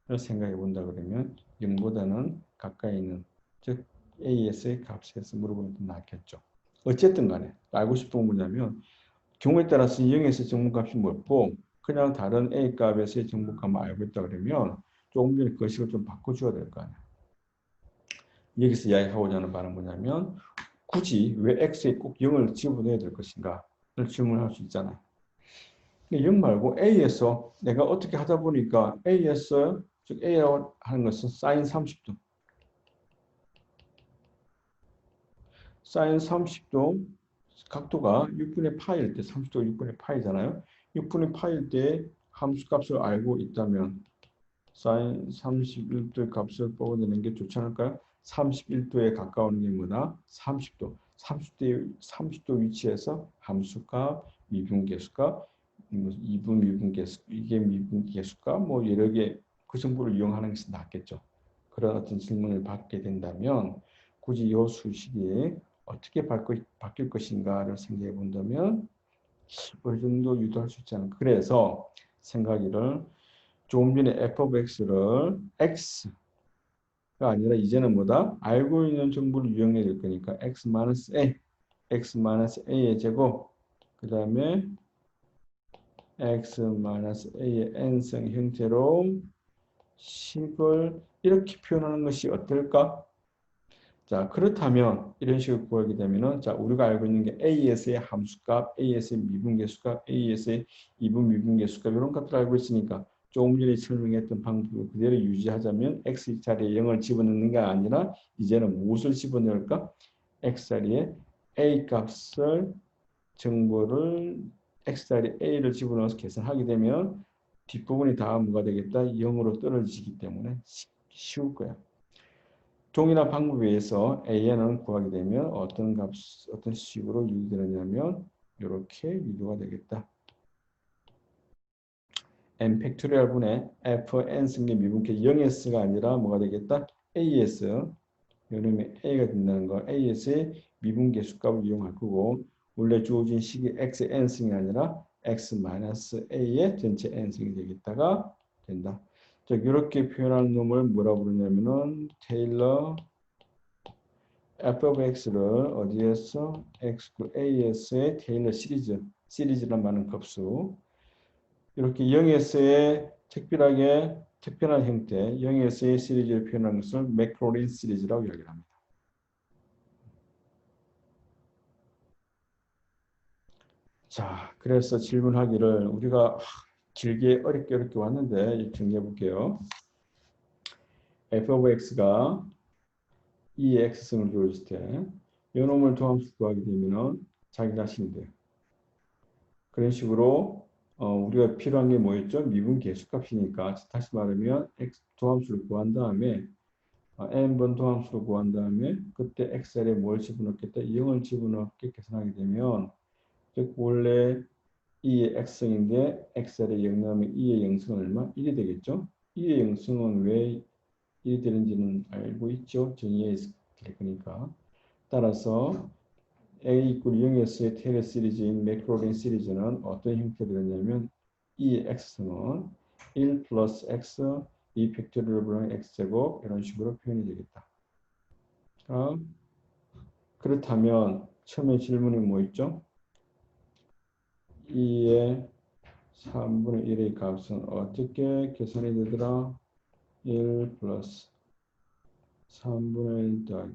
를 생각해 본다 그러면 0보다는 가까이 있는 즉 AS의 값에서 물어보는 게 낫겠죠. 어쨌든 간에 알고 싶은 건 뭐냐면 경우에 따라서 0에서 정보값이 멀고 그냥 다른 A 값에서의 정보값만 알고 있다 그러면 조금 전에 그 식을 좀 바꿔줘야 될 거 아니야. 여기서 이야기하고자 하는 바는 뭐냐면 굳이 왜 X에 꼭 0을 집어넣어야 될 것인가를 질문할 수 있잖아요. 0 말고 A에서 내가 어떻게 하다 보니까 A에서 즉 A라고 하는 것은 사인 30도 사인 30도 각도가 6분의 파일 때 30도가 6분의 파이잖아요. 6분의 파일 때 함수값을 알고 있다면 사인 31도의 값을 뽑아내는 게 좋지 않을까요? 31도에 가까운 게 뭐다? 30도. 30도 위치에서 함수값, 미분계수값, 2분 미분계수, 이게 미분계수값, 뭐 여러 개 그 정보를 이용하는 것이 낫겠죠. 그런 어떤 질문을 받게 된다면 굳이 이 수식이 어떻게 바뀔 것인가를 생각해 본다면 어느 정도 유도할 수 있지 않을까. 그래서 생각이를 조금 전에 f of x를 x가 아니라 이제는 뭐다? 알고 있는 정보를 이용해야 될 거니까 x-a, x-a의 제곱, 그 다음에 x-a의 n성 형태로 식을 이렇게 표현하는 것이 어떨까? 자, 그렇다면 이런 식으로 구하게 되면은 자, 우리가 알고 있는 게 AS의 함수값, AS의 미분계수값, AS의 이분 미분계수값 이런 것들을 알고 있으니까 조금 전에 설명했던 방법을 그대로 유지하자면 x 자리에 0을 집어넣는 게 아니라 이제는 무엇을 집어넣을까? x 자리에 a 값을 정보를 x 자리에 a를 집어넣어서 계산하게 되면 뒷부분이 다 뭐가 되겠다? 0으로 떨어지기 때문에 쉬울 거야. 동일한 방법에 의해서 AN을 구하게 되면 어떤 식으로 유도되느냐면 이렇게 유도가 되겠다. n 팩토리얼 분의 fn 승계 미분계 0s가 아니라 뭐가 되겠다? as 요놈의 a가 된다는 거 as의 미분계 수값을 이용할 거고 원래 주어진 식이 x n승이 아니라 x-a의 전체 n승이 되겠다가 된다. 자, 이렇게 표현한 놈을 뭐라 부르냐면은 테일러 f of x를 어디에서 xAS의 테일러 시리즈란 말은 급수 이렇게 0S의 특별한 형태 0S의 시리즈를 표현하는 것을 매크로린 시리즈라고 이야기를 합니다. 자, 그래서 질문하기를 우리가 길게 어렵게 왔는데 정리해 볼게요. f of x가 2의 x승을 주어질 때 요놈을 도함수 구하게 되면 자기 자신이 돼요. 그런 식으로 우리가 필요한 게 뭐였죠? 미분 계수값이니까 다시 말하면 x 도함수를 구한 다음에 n번 도함수를 구한 다음에 그때 xl에 뭘 집어넣겠다? 0을 집어넣게 계산하게 되면 즉 원래 2의 x승인데 xl에 0 넣으면 2의 0승은 얼마? 1이 되겠죠? 2의 0승은 왜 1이 되는지는 알고 있죠? 정의해 드릴 거니까. 따라서 A 이퀄 0에서의 테일러 시리즈인 매크로린 시리즈는 어떤 형태로 되냐면 이 x는 1 플러스 x 2 팩토리얼 x제곱 이런 식으로 표현이 되겠다. 그렇다면 처음에 질문이 뭐 있죠? 2의 3분의 1의 값은 어떻게 계산이 되더라? 1 플러스 3분의 1 더하기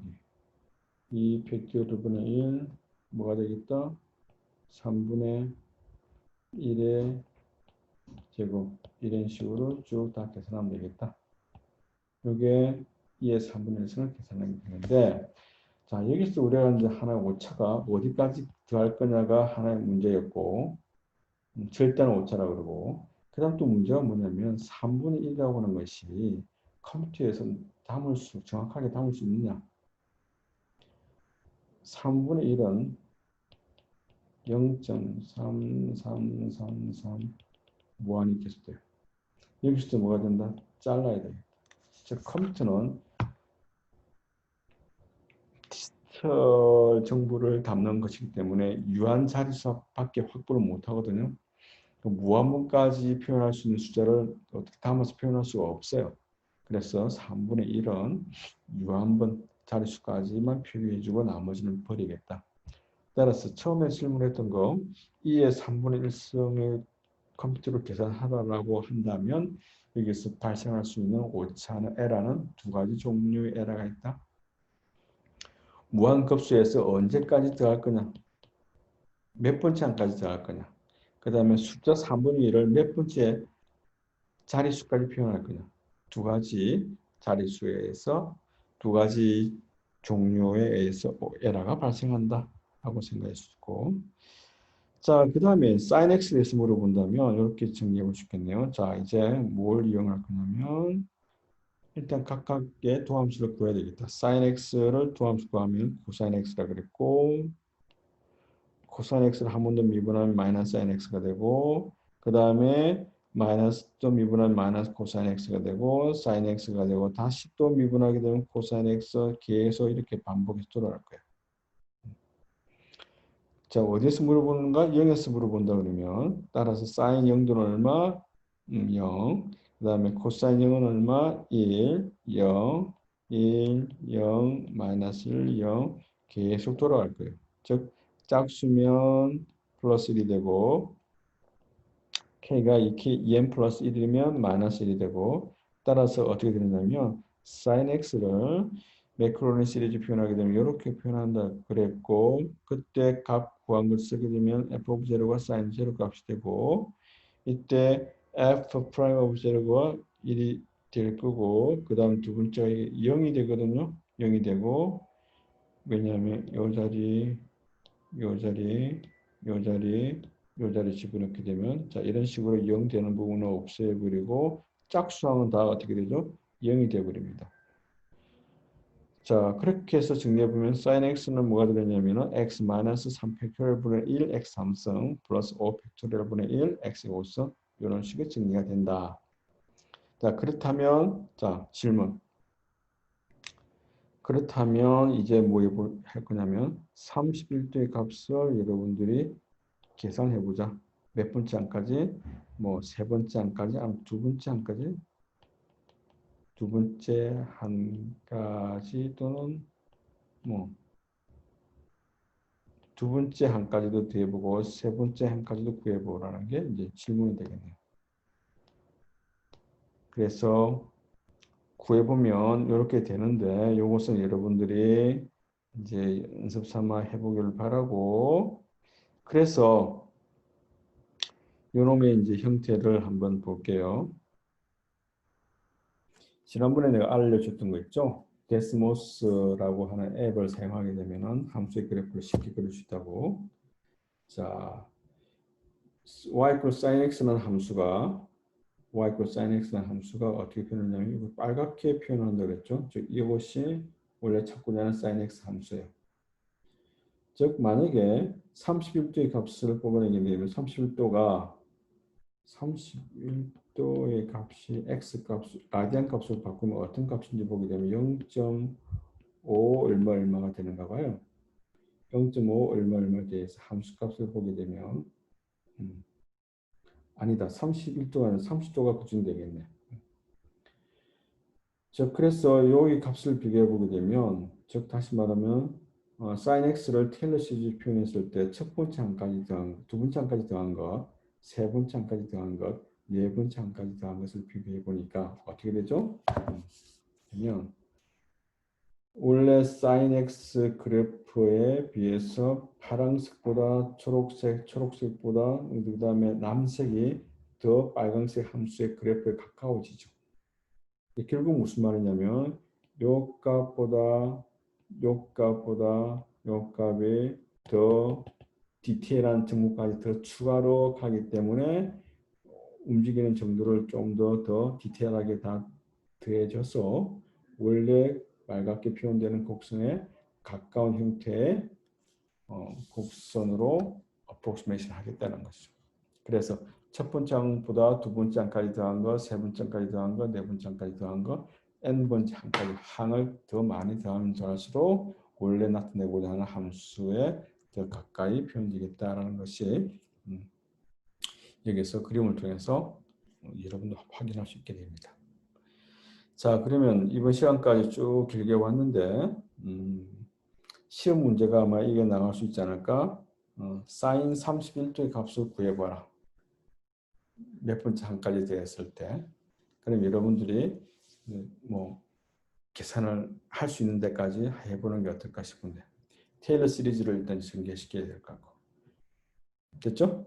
2 팩토리얼 1 뭐가 되겠다? 3분의 1의 제곱 이런 식으로 쭉 다 계산하면 되겠다. 이게 2의 3분의 1승을 계산하면 되는데 자 여기서 우리가 이제 하나 오차가 어디까지 더할 거냐가 하나의 문제였고 절대는 오차라 그러고 그 다음 또 문제가 뭐냐면 3분의 1이라고 하는 것이 컴퓨터에서 정확하게 담을 수 있느냐 3분의 1은 0.3333 무한히 계속돼요. 여기서 뭐가 된다? 잘라야 되겠다. 즉 컴퓨터는 디지털 정보를 담는 것이기 때문에 유한 자리수밖에 확보를 못 하거든요. 무한문까지 표현할 수 있는 숫자를 어떻게 담아서 표현할 수가 없어요. 그래서 3분의 1은 유한번 자리수까지만 표기해주고 나머지는 버리겠다. 따라서 처음에 질문했던 거 2의 3분의 1승의 컴퓨터로 계산하라고 한다면 여기서 발생할 수 있는 오차는 에러는 두 가지 종류의 에러가 있다. 무한급수에서 언제까지 들어갈 거냐? 몇 번째 항까지 들어갈 거냐? 그 다음에 숫자 3분의 1을 몇 번째 자릿수까지 표현할 거냐? 두 가지 자릿수에서 두 가지 종류에 의해서 에러가 발생한다 하고 생각할 수 있고 자, 그 다음에 sin x에 대해서 물어본다면 이렇게 정리해 볼 수 있겠네요. 자, 이제 뭘 이용할 거냐면 일단 각각의 도함수를 구해야 되겠다. sin x를 도함수 구하면 cosine x라 그랬고 cosine x를 한 번 더 미분하면 마이너스 sin x가 되고 그 다음에 마이너스 또 미분하면 마이너스 cosine x가 되고 sin x가 되고 다시 또 미분하게 되면 cosine x 계속 이렇게 반복해서 돌아갈 거예요. 자, 어디에서 물어보는가? 0에서 물어본다 그러면 따라서 sin 0도는 얼마? 0. 그 다음에 코사인 0은 얼마? 1, 0, 1, 0, 마이너스 1, 0 계속 돌아갈 거예요. 즉 짝수면 플러스 1이 되고 k가 2n 플러스 1이면 마이너스 1이 되고 따라서 어떻게 되냐면 sin x를 매크로니 시리즈 표현하게 되면 이렇게 표현한다 그랬고 그때 값 구한 걸 쓰게 되면 f of 0가 sin 0 값이 되고 이때 f prime of 0가 1이 될 거고 그 다음 두 번째가 0이 되거든요. 0이 되고 왜냐하면 요 자리 요 자리 요 자리 요 자리 집어넣게 되면 자 이런 식으로 0 되는 부분을 없애버리고 짝수항은 다 어떻게 되죠? 0이 되어버립니다. 자 그렇게 해서 정리해보면 sin x는 뭐가 되냐면은 x 마이너스 3 팩토리얼 분의 1 x 3승 플러스 5 팩토리얼 분의 1 x 5승 이런 식의 정리가 된다. 자 그렇다면 자 질문 그렇다면 이제 뭐 할 거냐면 31도의 값을 여러분들이 계산해보자. 몇 번째 항까지? 뭐 세 번째 항까지? 아니면 두 번째 항까지? 두 번째 항까지 또는 뭐 두 번째 항까지도 구해보고 세 번째 항까지도 구해보라는 게 이제 질문이 되겠네요. 그래서 구해보면 이렇게 되는데 이것은 여러분들이 이제 연습 삼아 해보기를 바라고 그래서 요놈의 이제 형태를 한번 볼게요. 지난번에 내가 알려줬던 거 있죠? 데스모스라고 하는 앱을 사용하게 되면은 함수의 그래프를 쉽게 그릴 수 있다고. 자, y sin x는 함수가 sin x는 함수가 어떻게 표현하냐면 이거 빨갛게 표현한다고 그랬죠? 즉 이것이 원래 찾고자 하는 sin x 함수예요. 즉 만약에 31도의 값을 뽑아내게 되면 31도가 31도의 값이 x 값, 라디안 값으로 바꾸면 어떤 값인지 보게 되면 0.5 얼마가 되는가 봐요. 0.5 얼마에 대해서 함수값을 보게 되면 아니다. 31도가 아니라 30도가 구성되겠네. 즉 그래서 여기 값을 비교해 보게 되면 즉 다시 말하면 sin x를 테일러 시리즈 표현했을 때 첫 번째 한까지 더한 두 번째 한까지 더한 것, 세 번째 한까지 더한 것, 네 번째 한까지 더한 것을 비교해 보니까 어떻게 되죠? 그러면 원래 sin x 그래프에 비해서 파란색보다 초록색보다 그 다음에 남색이 더 빨간색 함수의 그래프에 가까워지죠. 결국 무슨 말이냐면 요 값보다 요 값이 더 디테일한 정보까지 더 추가로 가기 때문에 움직이는 정도를 좀 더 디테일하게 다 더해져서 원래 빨갛게 표현되는 곡선에 가까운 형태의 곡선으로 어프로시메이션 하겠다는 것이죠. 그래서 첫 번째 항보다 두 번째 항까지 더한 거, 세 번째 항까지 더한 거, 네 번째 항까지 더한 거, n번째 항까지 항을 더 많이 더하면 더할수록 원래 나타내고자 하는 함수에 더 가까이 표현되겠다라는 것이 여기서 그림을 통해서 여러분도 확인할 수 있게 됩니다. 자, 그러면 이번 시간까지 쭉 길게 왔는데 시험 문제가 아마 이게 나갈 수 있지 않을까? sin 31도의 값을 구해봐라. 몇 번째 항까지 되었을 때. 그럼 여러분들이 뭐 계산을 할 수 있는 데까지 해보는 게 어떨까 싶은데 테일러 시리즈를 일단 전개시켜야 될 것 같고. 됐죠?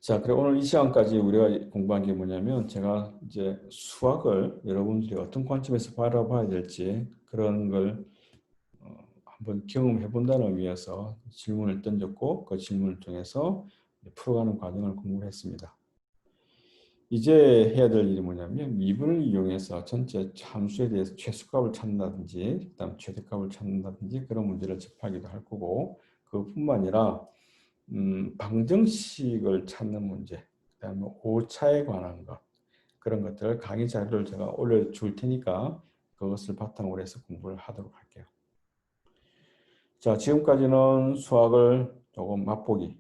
자, 그래 오늘 이 시간까지 우리가 공부한 게 뭐냐면 제가 이제 수학을 여러분들이 어떤 관점에서 바라봐야 될지 그런 걸 한번 경험해 본다는 의미에서 질문을 던졌고 그 질문을 통해서 풀어가는 과정을 공부했습니다. 이제 해야 될 일이 뭐냐면 미분을 이용해서 전체 함수에 대해서 최소값을 찾는다든지 그다음 최대값을 찾는다든지 그런 문제를 접하기도 할 거고 그뿐만 아니라 방정식을 찾는 문제 그다음에 오차에 관한 것 그런 것들 강의 자료를 제가 올려줄 테니까 그것을 바탕으로 해서 공부를 하도록 할게요. 자, 지금까지는 수학을 조금 맛보기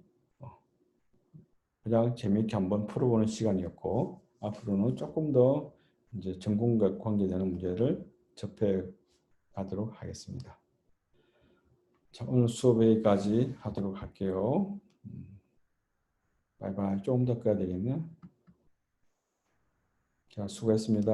그냥 재미있게 한번 풀어보는 시간이었고 앞으로는 조금 더 이제 전공과 관계되는 문제를 접해 가도록 하겠습니다. 자, 오늘 수업 여기까지 하도록 할게요. 바이바이. 조금 더 꺼야 되겠네. 자, 수고했습니다.